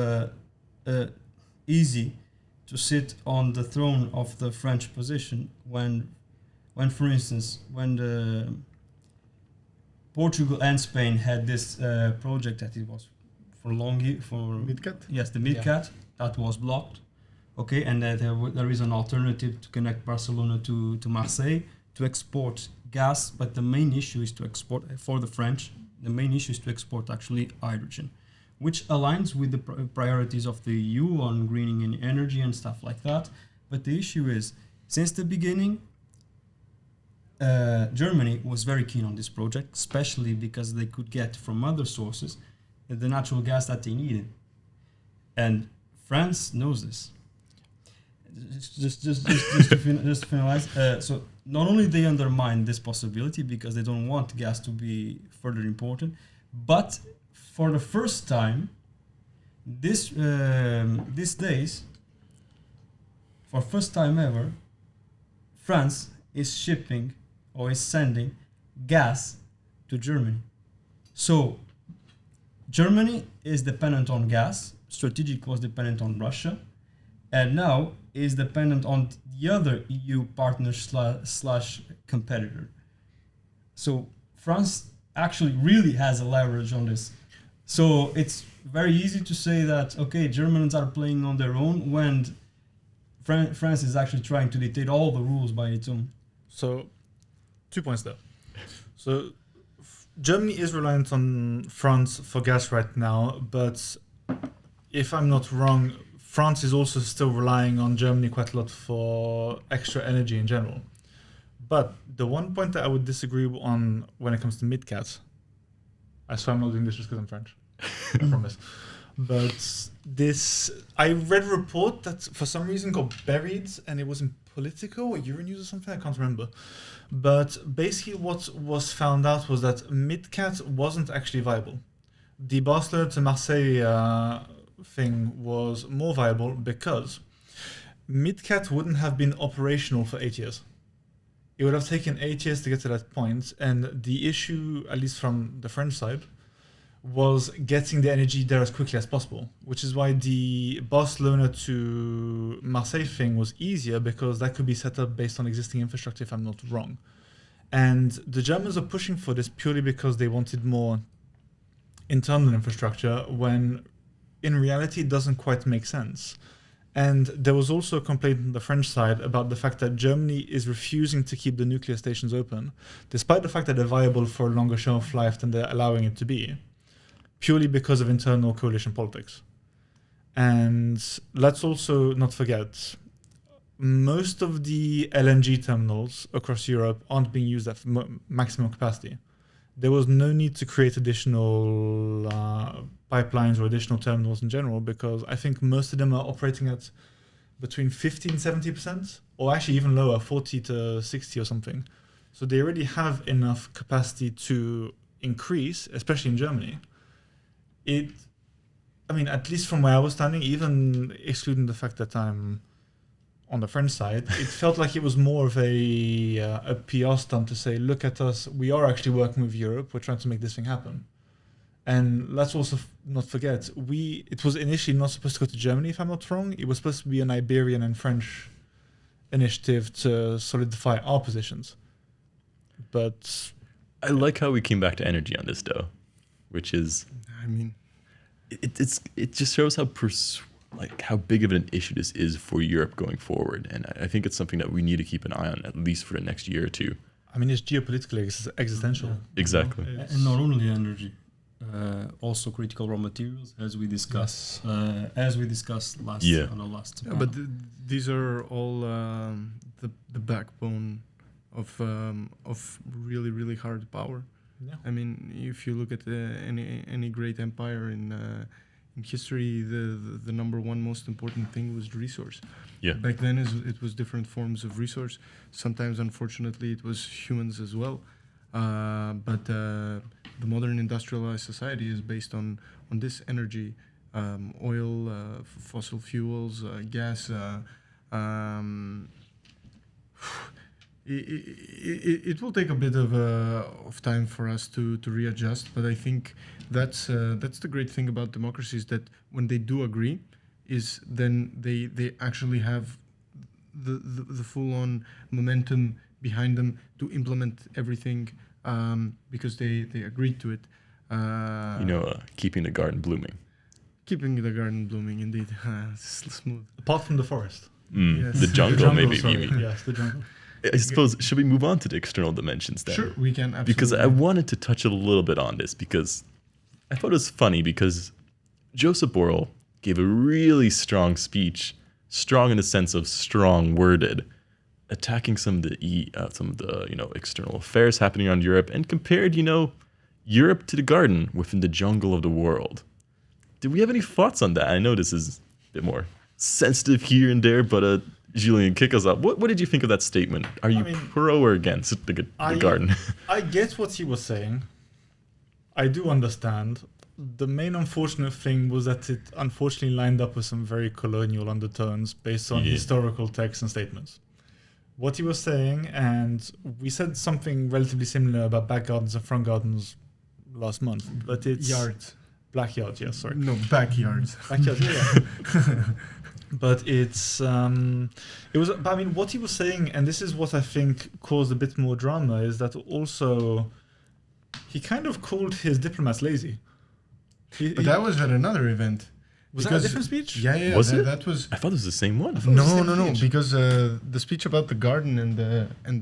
easy to sit on the throne of the French position when for instance, when the Portugal and Spain had this project that it was for MidCat? Yes, the MidCat that was blocked. Okay, and there is an alternative to connect Barcelona to Marseille to export gas, but the main issue is to export for the French. The main issue is to export actually hydrogen, which aligns with the priorities of the EU on greening and energy and stuff like that. But the issue is, since the beginning, Germany was very keen on this project, especially because they could get from other sources the natural gas that they needed. And France knows this. Just to finalize, so not only they undermine this possibility because they don't want gas to be further important, but for the first time, these days, for first time ever, France is shipping or is sending gas to Germany. So Germany is dependent on gas. Strategic was dependent on Russia, and now is dependent on the other EU partner slash competitor. So France actually really has a leverage on this. So it's very easy to say that, okay, Germans are playing on their own when France is actually trying to dictate all the rules by its own. So 2 points there. So Germany is reliant on France for gas right now, but if I'm not wrong, France is also still relying on Germany quite a lot for extra energy in general. But the one point that I would disagree on when it comes to MidCat, I swear I'm not doing this just because I'm French, I promise. But I read a report that for some reason got buried, and it was in Politico or Euronews or something, I can't remember. But basically what was found out was that MidCat wasn't actually viable. The Barcelona to Marseille thing was more viable because MidCat wouldn't have been operational for 8 years. It would have taken 8 years to get to that point, and the issue, at least from the French side, was getting the energy there as quickly as possible, which is why the Barcelona to Marseille thing was easier, because that could be set up based on existing infrastructure, if I'm not wrong. And the Germans are pushing for this purely because they wanted more internal infrastructure, when in reality it doesn't quite make sense. And there was also a complaint on the French side about the fact that Germany is refusing to keep the nuclear stations open, despite the fact that they're viable for a longer shelf life than they're allowing it to be, purely because of internal coalition politics. And let's also not forget, most of the LNG terminals across Europe aren't being used at maximum capacity. There was no need to create additional pipelines or additional terminals in general, because I think most of them are operating at between 50 and 70%, or actually even lower, 40 to 60 or something. So they already have enough capacity to increase, especially in Germany. At least from where I was standing, even excluding the fact that I'm on the French side, it felt like it was more of a PR stunt to say, look at us, we are actually working with Europe, we're trying to make this thing happen. And let's also not forget, it was initially not supposed to go to Germany, if I'm not wrong. It was supposed to be an Iberian and French initiative to solidify our positions. But I like how we came back to energy on this, though, which is, it just shows how big of an issue this is for Europe going forward. And I think it's something that we need to keep an eye on, at least for the next year or two. It's geopolitically existential. Yeah. Exactly. And not only energy, also critical raw materials, as we discussed, last. Yeah. On the last. Yeah, but these are all the backbone of really, really hard power. Yeah. If you look at any great empire in history, the number one most important thing was resource. Yeah. Back then, it was different forms of resource. Sometimes, unfortunately, it was humans as well. But the modern industrialized society is based on this energy, oil, fossil fuels, gas. It will take a bit of time for us to readjust, but I think that's the great thing about democracies, that when they do agree, is then they actually have the full-on momentum behind them to implement everything, because they agreed to it. Keeping the garden blooming. Keeping the garden blooming, indeed. Smooth. Apart from the forest. Yes. The jungle, maybe. Yes, the jungle. I suppose, should we move on to the external dimensions then? Sure, we can, absolutely. Because I wanted to touch a little bit on this, because I thought it was funny, because Josep Borrell gave a really strong speech, strong in the sense of strong-worded, attacking some of the external affairs happening around Europe, and compared, Europe to the garden within the jungle of the world. Did we have any thoughts on that? I know this is a bit more sensitive here and there, but Julien, kick us up. What did you think of that statement? Are you pro or against the garden? I get what he was saying. I do understand. The main unfortunate thing was that it unfortunately lined up with some very colonial undertones based on historical texts and statements. What he was saying, and we said something relatively similar about back gardens and front gardens last month, but it's... Yards. Black yards, yes, sorry. No, backyards. Backyards, yeah. But what he was saying, and this is what I think caused a bit more drama, is that also he kind of called his diplomats lazy. But that was at another event. Was that a different speech? Yeah. Was it? That was. I thought it was the same one. No. Because the speech about the garden and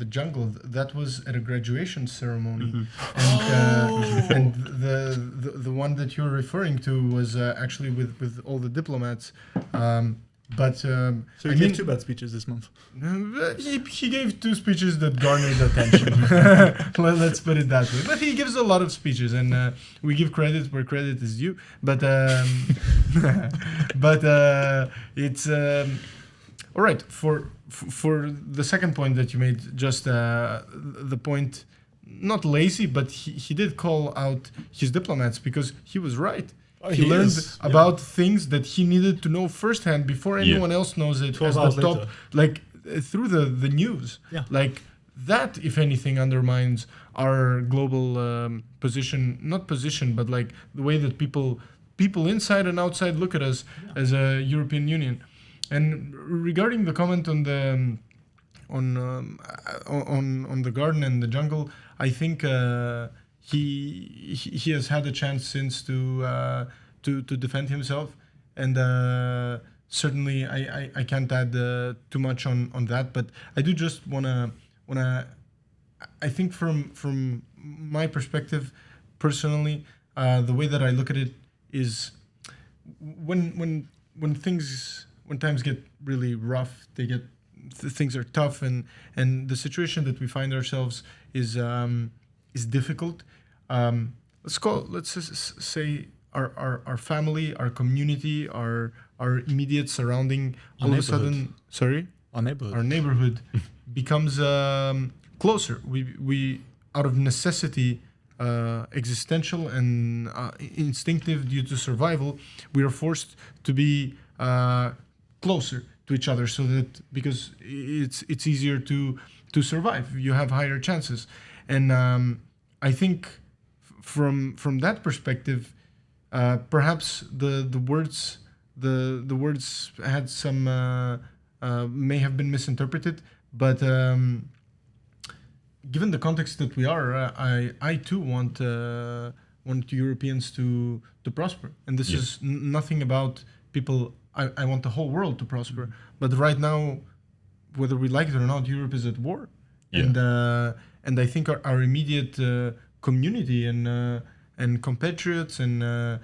the jungle, that was at a graduation ceremony, and the one that you're referring to was actually with all the diplomats. So he gave 2 bad speeches this month. He gave 2 speeches that garnered attention. Let's put it that way. But he gives a lot of speeches, and we give credit where credit is due. But it's all right. For the second point that you made, just the point, not lazy, but he did call out his diplomats because he was right. He learned about things that he needed to know firsthand before anyone else knows it as the top, like through the news. Yeah. Like that, if anything, undermines our global position, not position, but like the way that people inside and outside look at us as a European Union. And regarding the comment on the garden and the jungle, I think he has had a chance since to defend himself, and certainly I can't add too much on that. But I do just wanna I think from my perspective personally, the way that I look at it is when times get really rough, things are tough, and the situation that we find ourselves is difficult. Let's say our family, our community, our immediate surrounding, all of a sudden, our neighborhood becomes closer. We out of necessity, existential and instinctive due to survival, we are forced to be closer to each other, so that because it's easier to survive, you have higher chances. And I think from that perspective, perhaps the words had some may have been misinterpreted, but given the context that we are, I too want Europeans to prosper, and this is nothing about people. I want the whole world to prosper, but right now, whether we like it or not, Europe is at war, and I think our immediate community and compatriots and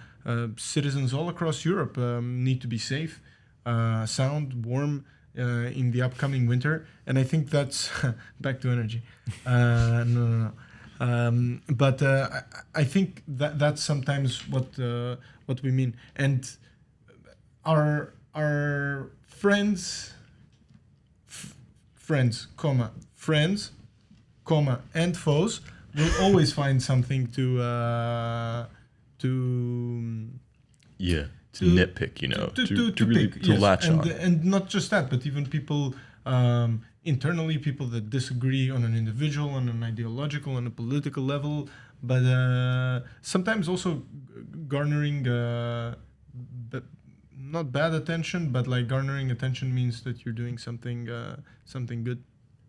citizens all across Europe need to be safe, sound, warm in the upcoming winter. And I think that's back to energy. No. But I think that's sometimes what we mean. And our friends, and foes will always find something to nitpick, to latch on. And not just that, but even people internally, people that disagree on an individual, on an ideological, on a political level, but sometimes also garnering not bad attention, but like garnering attention means that you're doing something good.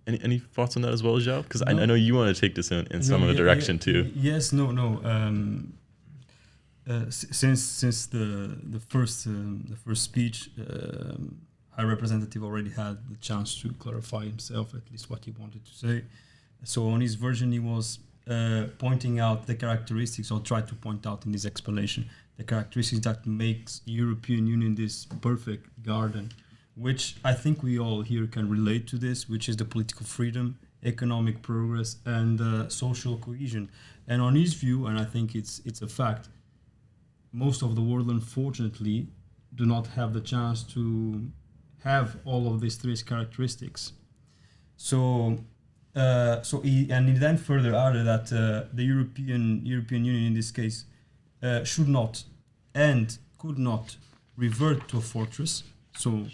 Any thoughts on that as well, Joao? Because I know you want to take this in some other direction too. Yes, no. Since the first speech, High Representative already had the chance to clarify himself, at least what he wanted to say. So on his version, he was pointing out the characteristics, or tried to point out in his explanation, the characteristics that makes European Union this perfect garden, which I think we all here can relate to this, which is the political freedom, economic progress, and social cohesion. And on his view, and I think it's a fact, most of the world, unfortunately, do not have the chance to have all of these three characteristics. So he then further added that the European Union in this case should not and could not revert to a fortress, so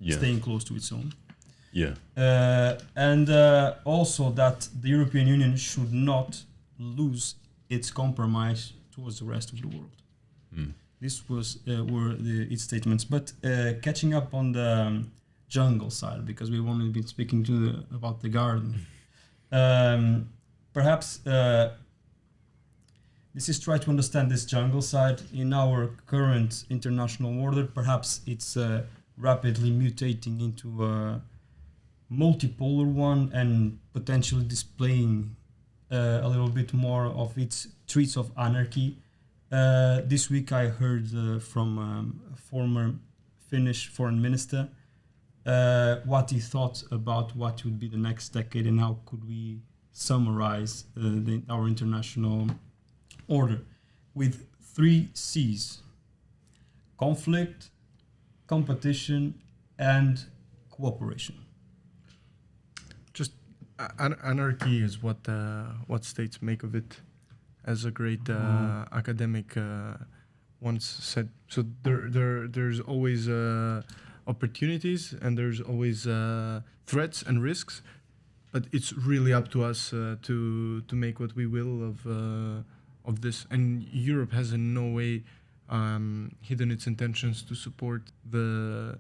staying close to its own. And also that the European Union should not lose its compromise towards the rest of the world. This was were its statements. But catching up on the jungle side, because we've only been speaking about the garden, perhaps this is try to understand this jungle side in our current international order. Perhaps it's rapidly mutating into a multipolar one and potentially displaying a little bit more of its traits of anarchy. This week I heard from a former Finnish foreign minister what he thought about what would be the next decade and how could we summarize our international order with 3 C's: conflict, competition, and cooperation. Just anarchy is what states make of it, as a great academic once said. So there's always opportunities and there's always threats and risks, but it's really up to us to make what we will of this. And Europe has in no way hidden its intentions to support the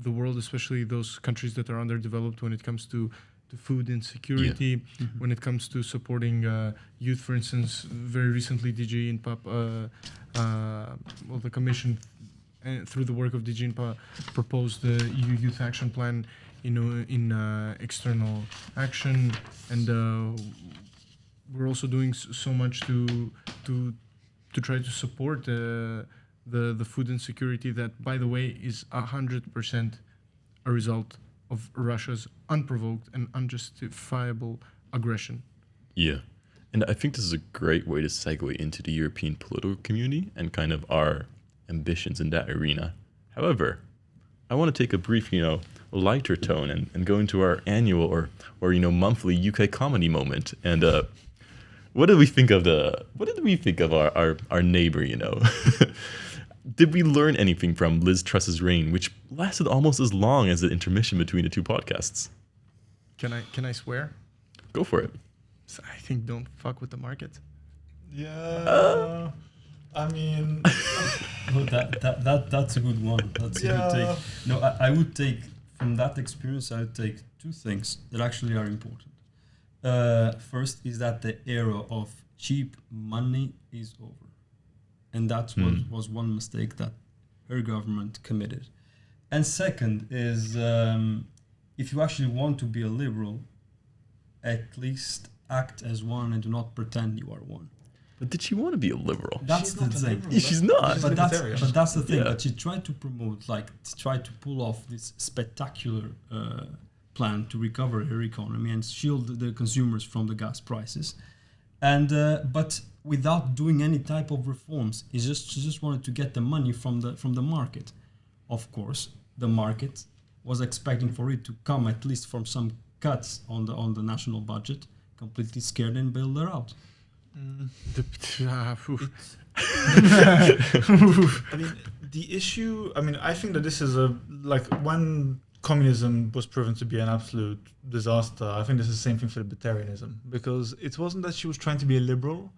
world, especially those countries that are underdeveloped when it comes to food insecurity, when it comes to supporting youth, for instance. Very recently, DG INPA, the Commission, through the work of DG INPA, proposed the EU Youth Action Plan, in external action, and we're also doing so much to try to support the food insecurity that, by the way, is 100% a result of Russia's unprovoked and unjustifiable aggression. Yeah. And I think this is a great way to segue into the European political community and kind of our ambitions in that arena. However, I want to take a brief, lighter tone and go into our annual or monthly UK comedy moment. And what did we think of our neighbor, Did we learn anything from Liz Truss's reign, which lasted almost as long as the intermission between the 2 podcasts? Can I swear? Go for it. So I think don't fuck with the market. Yeah. I mean, that's a good one. That's a good take. No, I would take from that experience. I would take 2 things that actually are important. First is that the era of cheap money is over. And that was one mistake that her government committed. And second is, if you actually want to be a liberal, at least act as one and do not pretend you are one. But did she want to be a liberal? That's the thing. She's not. But that's the thing. That she tried to promote, tried to pull off this spectacular plan to recover her economy and shield the consumers from the gas prices. And but without doing any type of reforms, she just wanted to get the money from the market. Of course, the market was expecting for it to come at least from some cuts on the national budget, completely scared and bailed her out. I mean, the issue. I mean, I think that this is when communism was proven to be an absolute disaster. I think this is the same thing for libertarianism, because it wasn't that she was trying to be a liberal,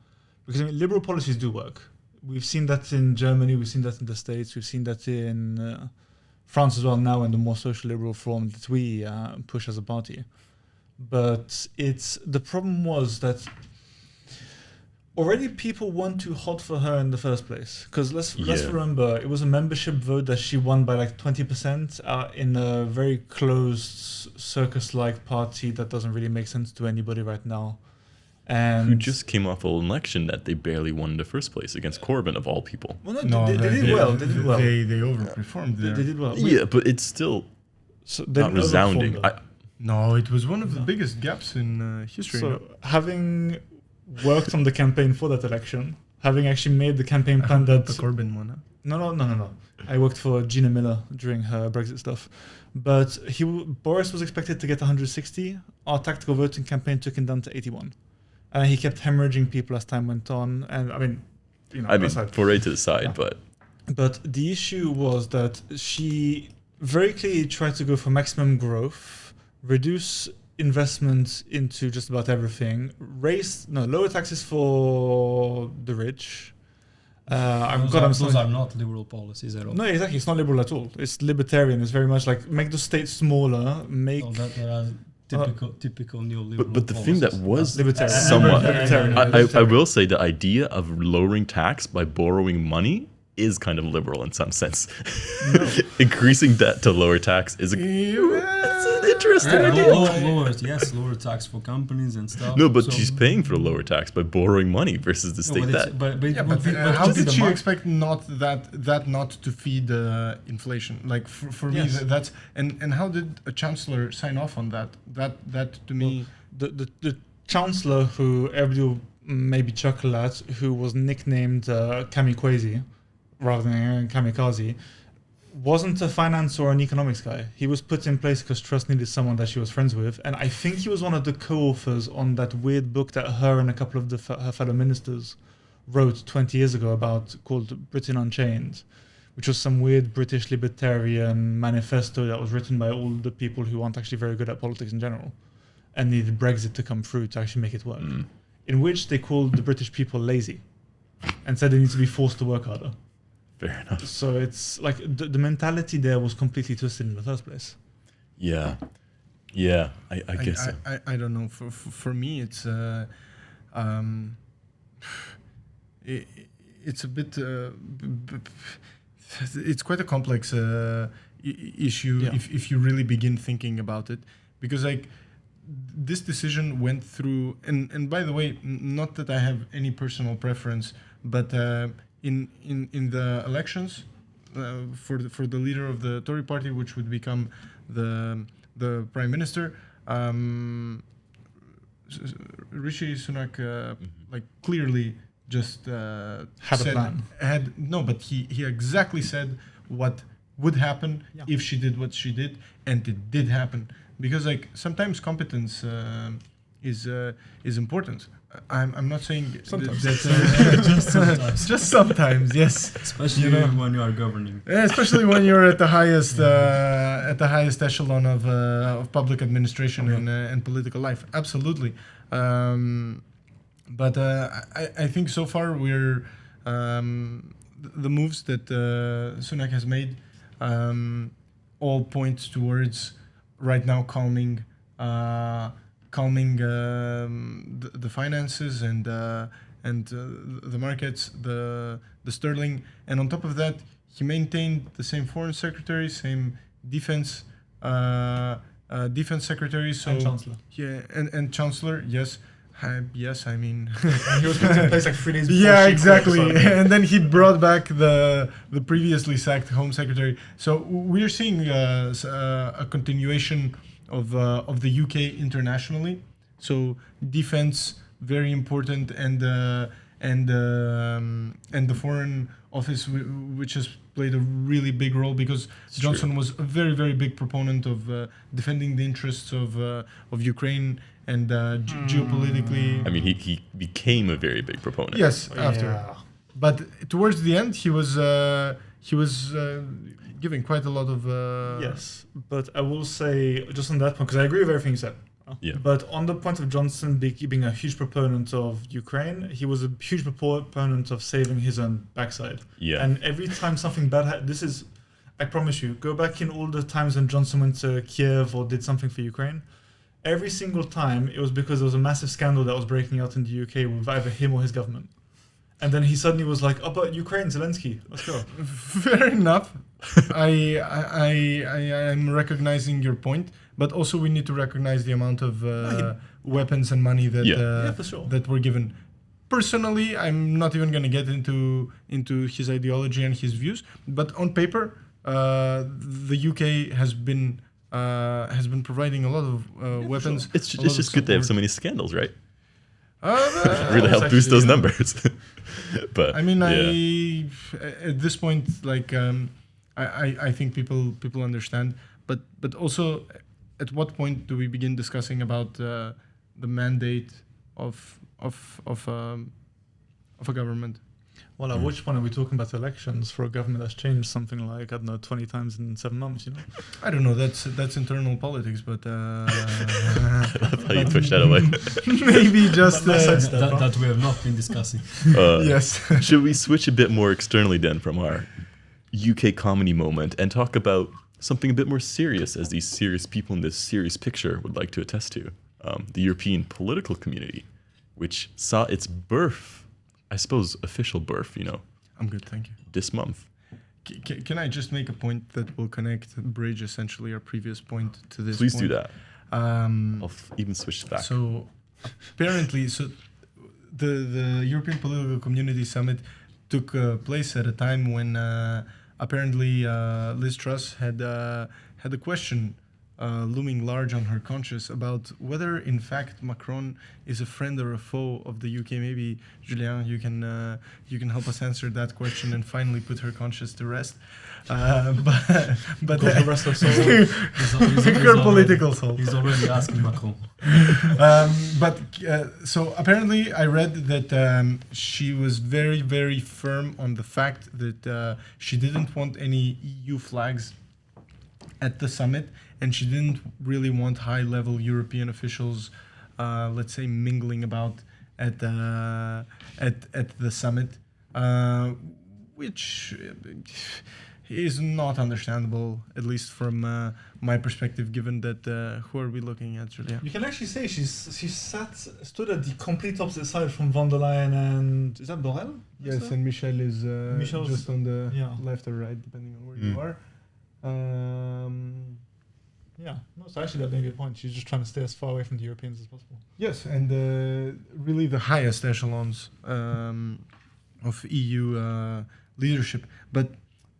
because liberal policies do work. We've seen that in Germany, we've seen that in the States, we've seen that in France as well now, in the more social liberal form that we push as a party. But the problem was that already people weren't too hot for her in the first place, because let's remember, it was a membership vote that she won by 20% in a very closed circus-like party that doesn't really make sense to anybody right now. And who just came off an election that they barely won in the first place against Corbyn, of all people. Well, they did well. They did well. They overperformed there. They did well. Yeah, but it's still not resounding. No, it was one of the biggest gaps in history. So having worked on the campaign for that election, having actually made the campaign plan that... The Corbyn one, huh? No. I worked for Gina Miller during her Brexit stuff. But Boris was expected to get 160. Our tactical voting campaign took him down to 81. And he kept hemorrhaging people as time went on. And foray to the side, but... But the issue was that she very clearly tried to go for maximum growth, reduce investment into just about everything, lower taxes for the rich. Those are not liberal policies at all. No, exactly. It's not liberal at all. It's libertarian. It's very much make the state smaller, Typical neoliberal. But the thing that was Libertarian. somewhat, Libertarian. I will say the idea of lowering tax by borrowing money is kind of liberal in some sense. Increasing debt to lower tax is that's an interesting idea. Lower tax for companies and stuff. No, but she's paying for the lower tax by borrowing money versus the state debt. How did she expect that not to feed inflation? Like for me, that's and how did a chancellor sign off on that? That to me, the chancellor who everybody will maybe chuckle at, who was nicknamed Kamikaze rather than Kamikaze, wasn't a finance or an economics guy. He was put in place because Truss needed someone that she was friends with, and I think he was one of the co-authors on that weird book that her and a couple of her fellow ministers wrote 20 years ago called Britain Unchained, which was some weird British libertarian manifesto that was written by all the people who aren't actually very good at politics in general and needed Brexit to come through to actually make it work, in which they called the British people lazy and said they need to be forced to work harder. Fair enough. So it's like the mentality there was completely twisted in the first place. Yeah, I guess so. I don't know. For me, it's it's a bit it's quite a complex issue if you really begin thinking about it, because like this decision went through, and by the way, not that I have any personal preference, but in the elections for the leader of the Tory party, which would become the prime minister, Rishi Sunak like clearly just had a plan. But he exactly said what would happen if she did what she did, and it did happen. Because like sometimes competence is important. I'm not saying sometimes. Just sometimes. Just sometimes, yes. Especially when you are governing. Especially when you're at the highest echelon of public administration and political life. Absolutely. But I think so far we're the moves that Sunak has made all point towards right now calming the finances and the markets, the sterling, and on top of that, he maintained the same foreign secretary, same defense secretary, so and chancellor. Yeah, and chancellor, yes. Yes, I mean he was put in place like 3 days before. Yeah, exactly. And then he brought back the previously sacked Home Secretary. So we're seeing a continuation of the UK internationally. So defense very important, and the Foreign Office, which has played a really big role, because Johnson was a very, very big proponent of defending the interests of Ukraine. And geopolitically, I mean, he became a very big proponent. Yes, after, but towards the end, he was giving quite a lot of. Yes, but I will say just on that point, because I agree with everything you said. Yeah. But on the point of Johnson being a huge proponent of Ukraine, he was a huge proponent of saving his own backside. Yeah. And every time something bad I promise you, go back in all the times when Johnson went to Kiev or did something for Ukraine. Every single time, it was because there was a massive scandal that was breaking out in the UK with either him or his government. And then he suddenly was like, "Oh, but Ukraine, Zelensky, let's go." Fair enough. I'm recognizing your point, but also we need to recognize the amount of weapons and money that for sure. that were given. Personally, I'm not even going to get into his ideology and his views, but on paper, the UK has been providing a lot of weapons. Sure. It's just good to have so many scandals, right? Really help boost those numbers. But I mean, at this point, like I think people understand. But also, at what point do we begin discussing about the mandate of a government? Well, at which point are we talking about elections for a government that's changed something like, I don't know, 20 times in 7 months, you know? I don't know, that's internal politics, but... I love how you push that away. Maybe just... that we have not been discussing. Yes. Should we switch a bit more externally then from our UK comedy moment and talk about something a bit more serious, as these serious people in this serious picture would like to attest to. The European political community, which saw its birth, I suppose, official birth, I'm good, thank you. this month. Can I just make a point that will bridge essentially our previous point to this Please point? do that. I'll even switch back. So apparently, the European Political Community Summit took place at a time when apparently Liz Truss had a question looming large on her conscience about whether, in fact, Macron is a friend or a foe of the UK. Maybe, Julien, you can help us answer that question and finally put her conscience to rest. But the rest of soul. her political soul. He's already asking Macron. So apparently, I read that she was very, very firm on the fact that she didn't want any EU flags at the summit, and she didn't really want high-level European officials, let's say, mingling about at the summit, which is not understandable, at least from my perspective, given that who are we looking at, Julia? You can actually say she stood at the complete opposite side from von der Leyen and is that Borrell? Yes, and Michel is Michel's just on the yeah. left or right, depending on where you are. Yeah, no, so actually that may be a point. She's just trying to stay as far away from the Europeans as possible. Yes, and really the highest echelons of EU leadership. But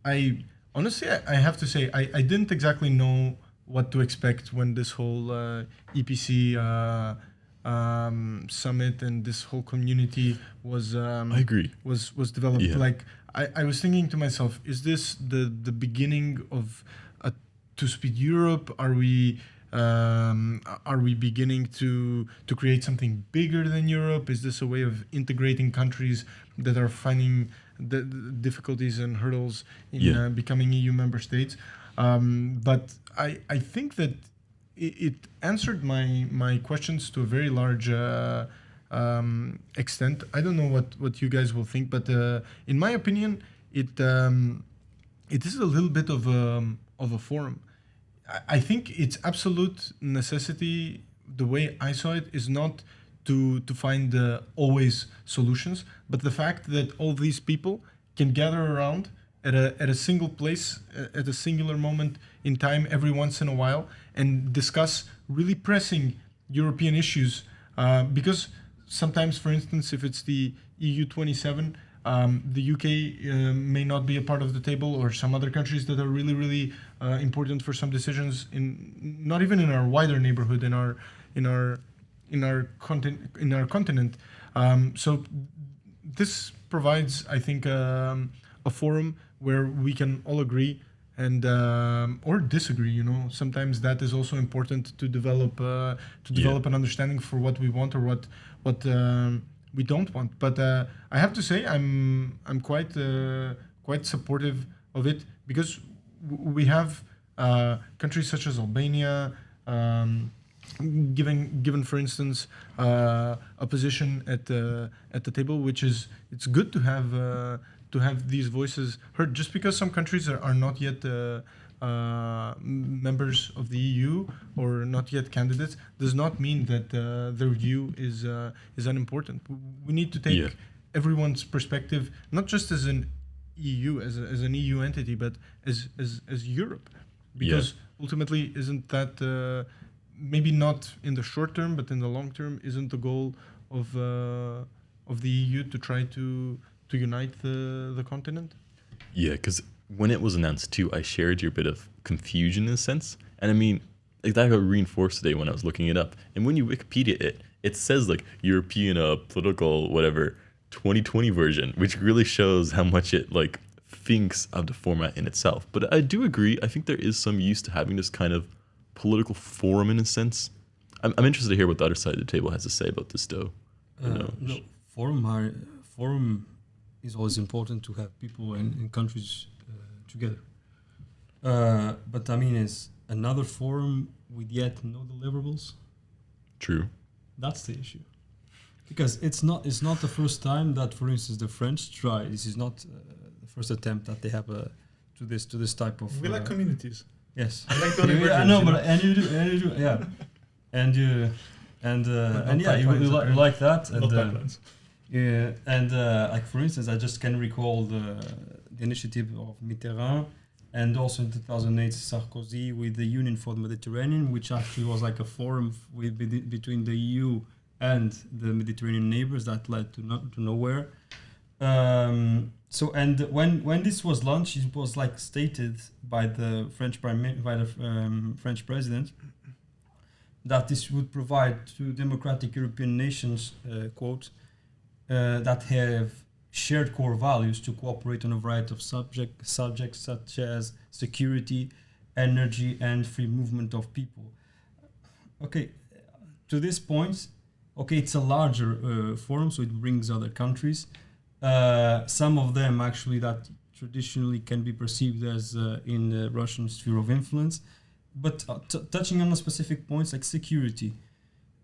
I honestly have to say, I didn't exactly know what to expect when this whole EPC summit and this whole community was I agree. was developed. Yeah. Like I was thinking to myself, is this the beginning of a two-speed Europe? Are we beginning to create something bigger than Europe? Is this a way of integrating countries that are finding the difficulties and hurdles in becoming EU member states? But I think that it answered my questions to a very large extent. I don't know what you guys will think, but in my opinion, it is a little bit of a forum. I think its absolute necessity, the way I saw it, is not to find always solutions, but the fact that all these people can gather around at a single place, at a singular moment in time, every once in a while, and discuss really pressing European issues. Because sometimes, for instance, if it's the EU 27, the UK may not be a part of the table, or some other countries that are really, really important for some decisions not even in our wider neighborhood, in our continent. So this provides, I think, a forum where we can all agree and or disagree. Sometimes that is also important to develop an understanding for what we want or what we don't want. But I have to say I'm quite supportive of it, because we have countries such as Albania given for instance a position at the table, which is, it's good to have these voices heard. Just because some countries are not yet members of the EU or not yet candidates does not mean that their view is unimportant. We need to take everyone's perspective, not just as an EU, as an EU entity, but as Europe, because ultimately, isn't that maybe not in the short term, but in the long term, isn't the goal of the EU to try to unite the continent? Yeah, because when it was announced too, I shared your bit of confusion in a sense. And I mean, like, that got reinforced today when I was looking it up. And when you Wikipedia it says like European political whatever 2020 version, which really shows how much it like thinks of the format in itself. But I do agree. I think there is some use to having this kind of political forum in a sense. I'm interested to hear what the other side of the table has to say about this, though. No, forum is always important to have people in countries together. But I mean, is another forum with yet no deliverables? True. That's the issue. Because it's not the first time that, for instance, the French try. This is not the first attempt that they have to this type of. We like communities. Yes. I like the I know, but and you do, yeah. And yeah, you like that, and yeah, and like for instance, I just can recall the initiative of Mitterrand, and also in 2008 Sarkozy with the Union for the Mediterranean, which actually was like a forum between the EU and the Mediterranean neighbors that led to nowhere. So and when this was launched, it was like stated by the French French president that this would provide to democratic European nations, quote, that have shared core values to cooperate on a variety of subjects such as security, energy, and free movement of people. Okay, to this point, okay, it's a larger forum, so it brings other countries. Some of them actually that traditionally can be perceived as in the Russian sphere of influence. But touching on the specific points like security,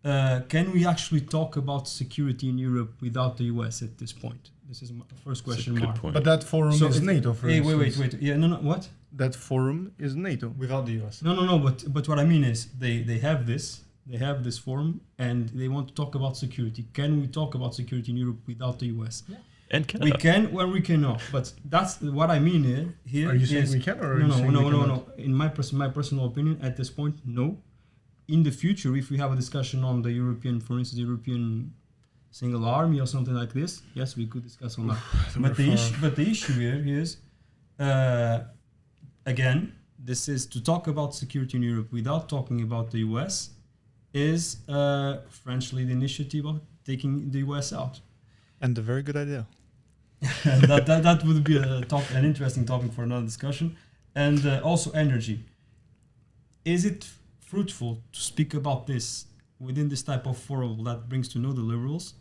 can we actually talk about security in Europe without the US at this point? This is my first question mark. But that forum is NATO, for instance. Wait. Yeah, no, what? That forum is NATO. Without the US. No. But what I mean is they have this forum and they want to talk about security. Can we talk about security in Europe without the US? Yeah. And Canada. We can, well, we cannot. But that's what I mean here. Are you saying we can, or are you saying we cannot? No. In my personal opinion, at this point, no. In the future, if we have a discussion on the European, for instance, European single army or something like this, yes, we could discuss on that. But the issue here is, again, this is to talk about security in Europe without talking about the US is French-led initiative of taking the US out. And a very good idea. that would be an interesting topic for another discussion. And also energy. Is it fruitful to speak about this within this type of forum that brings to know the liberals,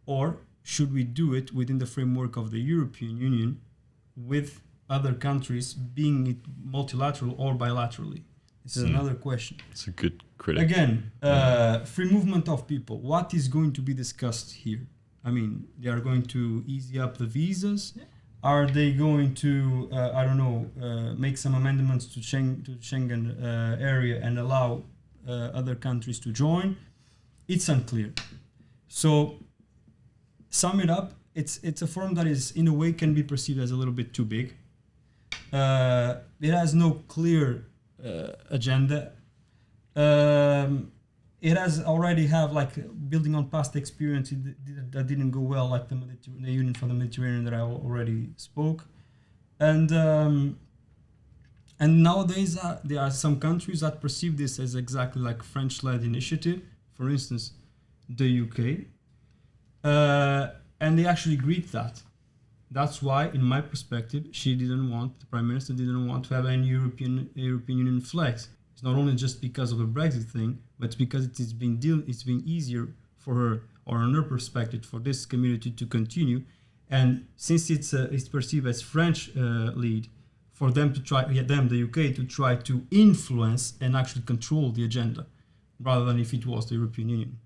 or should we do it within the framework of the European Union with other countries, being it multilateral or bilaterally? This is another question. It's a good critic. Again, free movement of people. What is going to be discussed here? I mean, they are going to easy up the visas. Yeah. Are they going to, make some amendments to Schengen area and allow other countries to join? It's unclear. So, sum it up, it's a forum that is, in a way, can be perceived as a little bit too big. It has no clear agenda. It has already have like building on past experience that didn't go well, like the Union for the Mediterranean that I already spoke, and nowadays there are some countries that perceive this as exactly like French-led initiative. For instance, the UK, and they actually greet that. That's why, in my perspective, the Prime Minister didn't want to have any European Union flags. It's not only just because of the Brexit thing, but because it's been easier for her, or in her perspective, for this community to continue. And since it's perceived as French lead, for them to try, the UK, to try to influence and actually control the agenda, rather than if it was the European Union.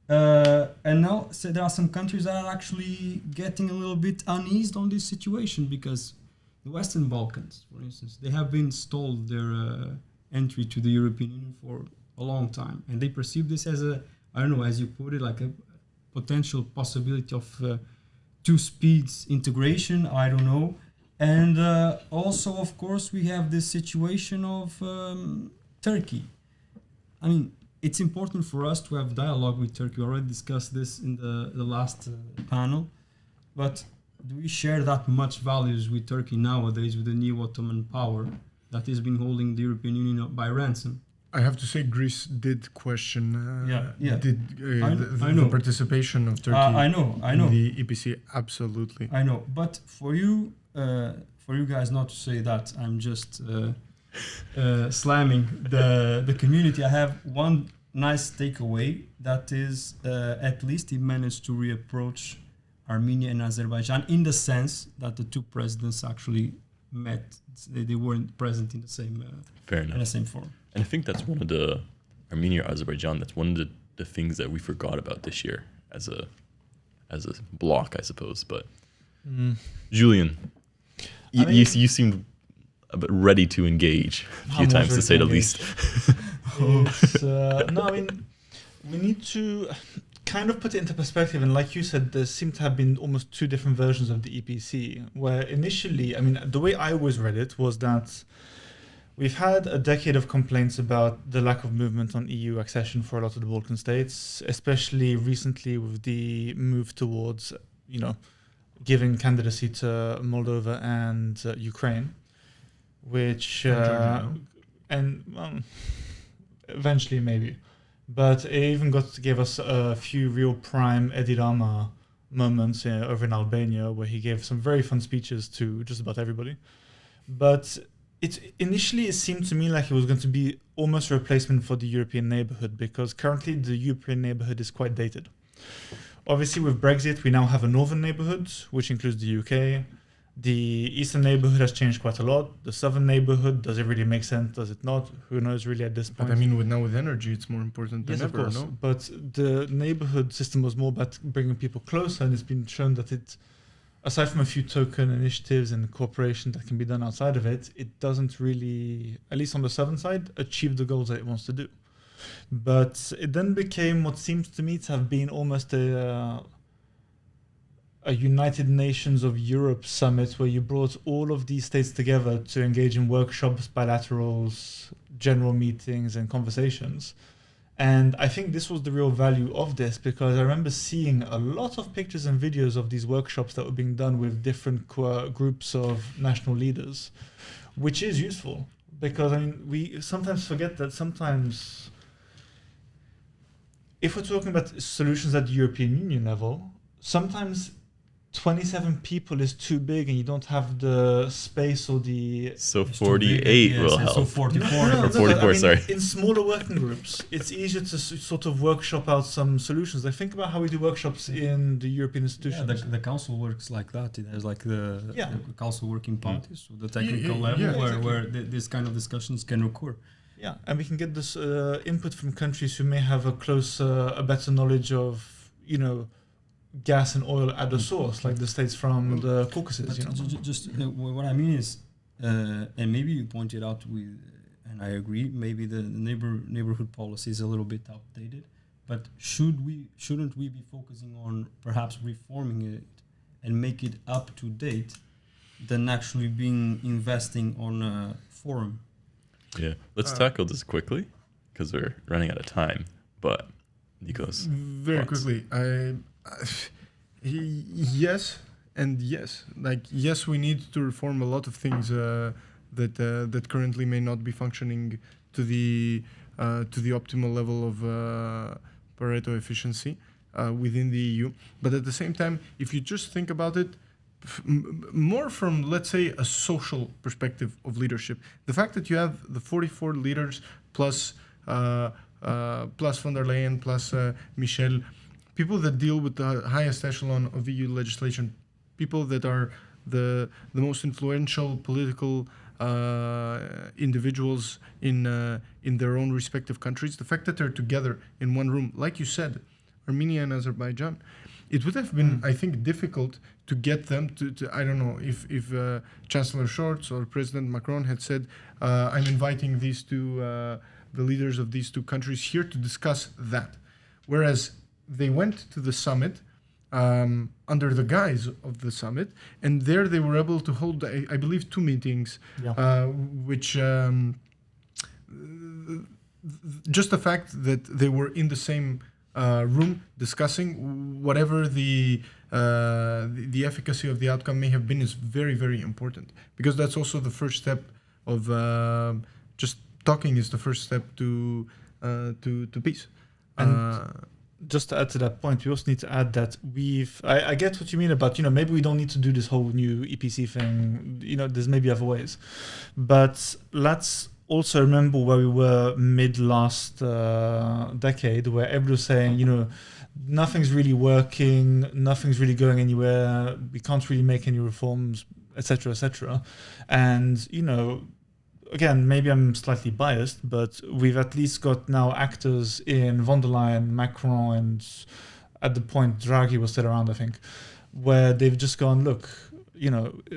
And now, so there are some countries that are actually getting a little bit uneased on this situation, because the Western Balkans, for instance, they have been stalled their entry to the European Union for a long time, and they perceive this as as you put it, like a potential possibility of two speeds integration. I don't know. And also, of course, we have this situation of Turkey. I mean, it's important for us to have dialogue with Turkey. We already discussed this in the last panel, but do we share that much values with Turkey nowadays, with the new Ottoman power that has been holding the European Union by ransom? I have to say, Greece did question the participation of Turkey I know. in the EPC. Absolutely. I know. But for you guys not to say that I'm just slamming the community, I have one nice takeaway, that is at least he managed to reapproach Armenia and Azerbaijan, in the sense that the two presidents actually met. They weren't present in the same in the same forum. And I think that's one of the Armenia or Azerbaijan. That's one of the things that we forgot about this year as a block, I suppose. But Julien, you seemed but ready to engage a few times, to say the least. No, I mean, we need to kind of put it into perspective. And like you said, there seem to have been almost two different versions of the EPC, where initially, I mean, the way I always read it was that we've had a decade of complaints about the lack of movement on EU accession for a lot of the Balkan states, especially recently with the move towards, giving candidacy to Moldova and Ukraine, which eventually maybe, but it even gave us a few real prime Edi Rama moments over in Albania, where he gave some very fun speeches to just about everybody. But initially it seemed to me like it was going to be almost a replacement for the European neighborhood, because currently the European neighborhood is quite dated. Obviously, with Brexit, we now have a northern neighborhood, which includes the UK. The eastern neighborhood has changed quite a lot. The southern neighborhood, does it really make sense? Does it not? Who knows really at this point? But I mean, with energy, it's more important than ever, of course. no? But the neighborhood system was more about bringing people closer, and it's been shown that it, aside from a few token initiatives and cooperation that can be done outside of it, it doesn't really, at least on the southern side, achieve the goals that it wants to do. But it then became what seems to me to have been almost a United Nations of Europe summit, where you brought all of these states together to engage in workshops, bilaterals, general meetings, and conversations. And I think this was the real value of this, because I remember seeing a lot of pictures and videos of these workshops that were being done with different groups of national leaders, which is useful, because I mean, we sometimes forget that sometimes, if we're talking about solutions at the European Union level, sometimes 27 people is too big and you don't have the space or the... So 48 will help. So 44. Or 44, I mean, sorry. In smaller working groups, it's easier to sort of workshop out some solutions. Like, think about how we do workshops in the European institutions. Yeah, the council works like that. There's like the council working parties, so the technical level where this kind of discussions can occur. Yeah, and we can get this input from countries who may have a better knowledge of, gas and oil at the source, like the states from the Caucasus. What I mean is, and maybe you pointed out and I agree, maybe the neighborhood policy is a little bit outdated, but shouldn't we be focusing on perhaps reforming it and make it up to date than actually investing on a forum? Yeah, let's tackle this quickly because we're running out of time. But Nikos, very quickly, yes and yes. Like, yes, we need to reform a lot of things that currently may not be functioning to the optimal level of Pareto efficiency within the EU. But at the same time, if you just think about it, more from, let's say, a social perspective of leadership, the fact that you have the 44 leaders plus von der Leyen plus Michel, people that deal with the highest echelon of EU legislation, people that are the most influential political individuals in their own respective countries, the fact that they're together in one room, like you said, Armenia and Azerbaijan, it would have been, I think, difficult to get them to I don't know, if Chancellor Scholz or President Macron had said, I'm inviting these two, the leaders of these two countries here to discuss that. Whereas they went to the summit under the guise of the summit, and there they were able to hold, I believe, 2 meetings, which just the fact that they were in the same room discussing whatever the efficacy of the outcome may have been is very, very important, because that's also the first step of just talking is the first step to peace. And just to add to that point, we also need to add that I get what you mean about, maybe we don't need to do this whole new EPC thing, there's maybe other ways, but let's also remember where we were mid last decade, where everybody was saying, nothing's really working, nothing's really going anywhere, we can't really make any reforms, etc., etc. And, again, maybe I'm slightly biased, but we've at least got now actors in von der Leyen, Macron, and at the point Draghi was still around, I think, where they've just gone, look,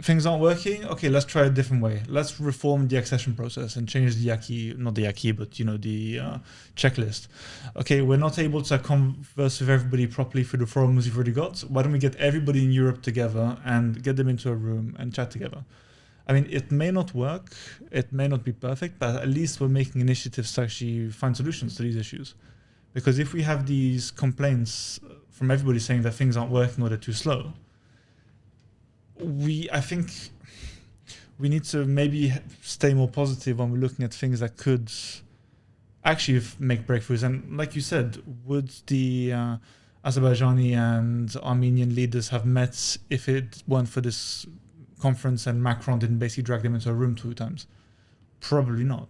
things aren't working. Okay, let's try a different way. Let's reform the accession process and change the acquis, not the acquis, but the checklist. Okay, we're not able to converse with everybody properly through the forums we've already got. Why don't we get everybody in Europe together and get them into a room and chat together? I mean, it may not work, it may not be perfect, but at least we're making initiatives to actually find solutions to these issues. Because if we have these complaints from everybody saying that things aren't working or they're too slow, I think we need to maybe stay more positive when we're looking at things that could actually make breakthroughs. And like you said, would the Azerbaijani and Armenian leaders have met if it weren't for this conference and Macron didn't basically drag them into a room 2 times? Probably not.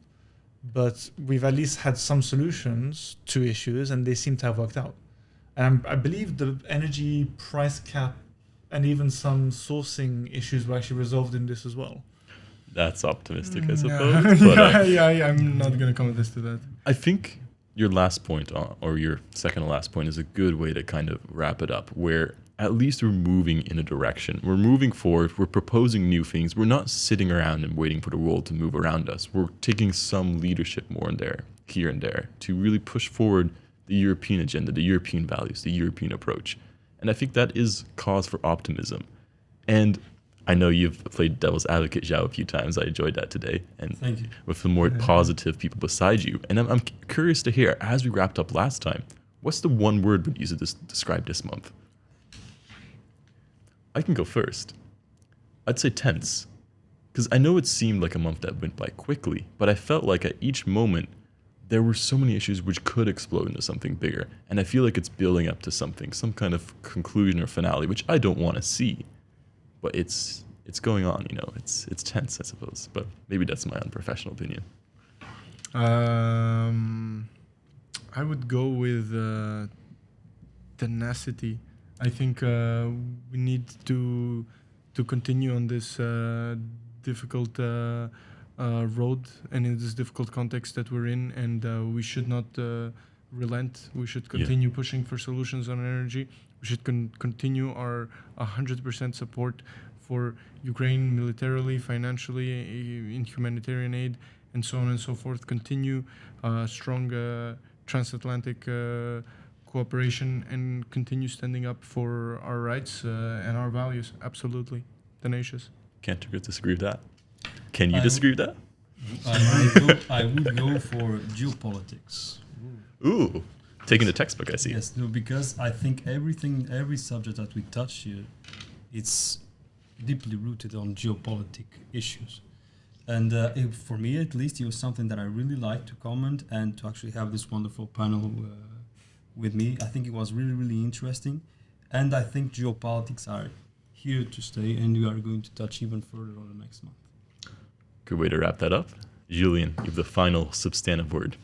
But we've at least had some solutions to issues and they seem to have worked out. And I believe the energy price cap and even some sourcing issues were actually resolved in this as well. That's optimistic, I suppose. But, I'm not going to comment this to that. I think your last point, or your second to last point, is a good way to kind of wrap it up, where at least we're moving in a direction. We're moving forward. We're proposing new things. We're not sitting around and waiting for the world to move around us. We're taking some leadership here and there, to really push forward the European agenda, the European values, the European approach. And I think that is cause for optimism. And I know you've played devil's advocate, Joao, a few times. I enjoyed that today. And Thank you. with the more positive people beside you. And I'm curious to hear, as we wrapped up last time, what's the one word we'd use to describe this month? I can go first. I'd say tense. Because I know it seemed like a month that went by quickly, but I felt like at each moment, there were so many issues which could explode into something bigger. And I feel like it's building up to something, some kind of conclusion or finale, which I don't want to see. But it's going on, it's tense, I suppose. But maybe that's my unprofessional opinion. I would go with tenacity. I think we need to continue on this difficult road and in this difficult context that we're in, and we should not relent. We should continue pushing for solutions on energy. We should continue our 100% support for Ukraine militarily, financially, in humanitarian aid, and so on and so forth. Continue strong transatlantic cooperation and continue standing up for our rights and our values. Absolutely. Tenacious. Can't disagree with that. Can you disagree with that? I would go for geopolitics. Ooh, taking the textbook, I see. Yes, no, because I think every subject that we touch here, it's deeply rooted on geopolitic issues. And for me, at least, it was something that I really liked to comment and to actually have this wonderful panel with me. I think it was really, really interesting. And I think geopolitics are here to stay, and we are going to touch even further on the next month. Good way to wrap that up. Julien, you have the final substantive word.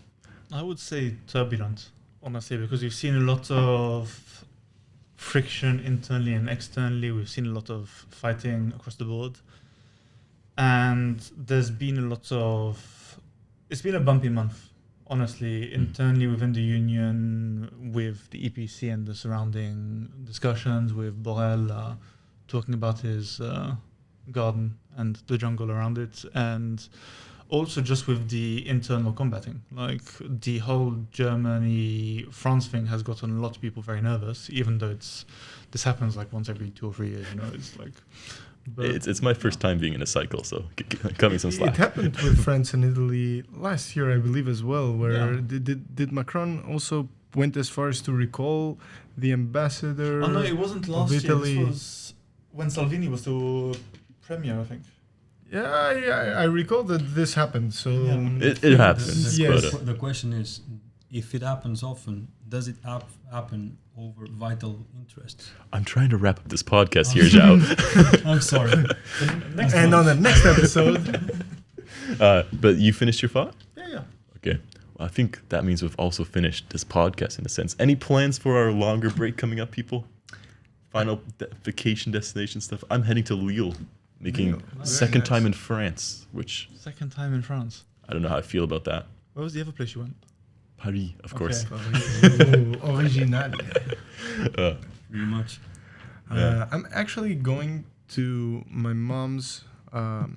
I would say turbulent, honestly, because we've seen a lot of friction internally and externally. We've seen a lot of fighting across the board. And there's been it's been a bumpy month, honestly, internally within the union, with the EPC and the surrounding discussions, with Borrell talking about his garden and the jungle around it, and also just with the internal combating. Like the whole Germany-France thing has gotten a lot of people very nervous, even though this happens like once every 2 or 3 years, it's like... But it's my first time being in a cycle, so cut me some slack. It happened with France and Italy last year, I believe, as well, where did Macron also went as far as to recall the ambassador? Oh no, it wasn't last year. This was when Salvini was the premier, I think. Yeah, I recall that this happened. So it happens. Yes. The question is, if it happens often, does it happen over vital interests? I'm trying to wrap up this podcast here, Joao. I'm sorry. On the next episode. But you finished your thought? Yeah. Okay. Well, I think that means we've also finished this podcast in a sense. Any plans for our longer break coming up, people? Final vacation destination stuff? I'm heading to Lille, making second time in France, which... Second time in France. I don't know how I feel about that. Where was the other place you went? Paris, of course. Original. Very much. I'm actually going to my mom's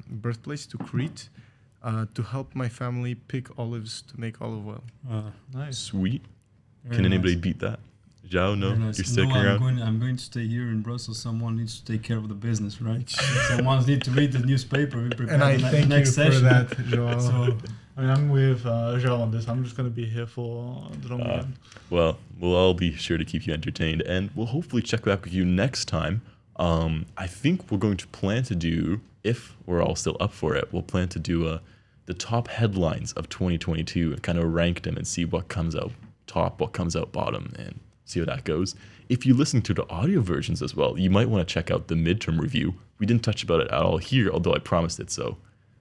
birthplace, to Crete, to help my family pick olives to make olive oil. Nice. Sweet. Very Can anybody nice. beat that? Joao, no? Very nice. You're sticking No, around? I'm going to stay here in Brussels. Someone needs to take care of the business, right? Someone needs to read the newspaper. We prepare And I the thank you next for session. that, Joao. So, I mean, I'm with Joao on this. I'm just going to be here for the long run. Well, we'll all be sure to keep you entertained, and we'll hopefully check back with you next time. I think we're going to plan to do, if we're all still up for it, we'll plan to do the top headlines of 2022 and kind of rank them and see what comes out top, what comes out bottom, and see how that goes. If you listen to the audio versions as well, you might want to check out the midterm review. We didn't touch about it at all here, although I promised it. So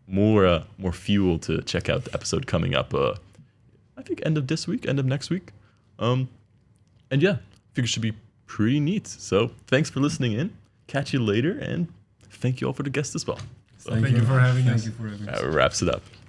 more fuel to check out the episode coming up. I think end of this week, end of next week. And yeah, I think it should be pretty neat. So thanks for listening in. Catch you later, and thank you all for the guests as well. So Thank you for having us. Thank you for having us. that wraps it up.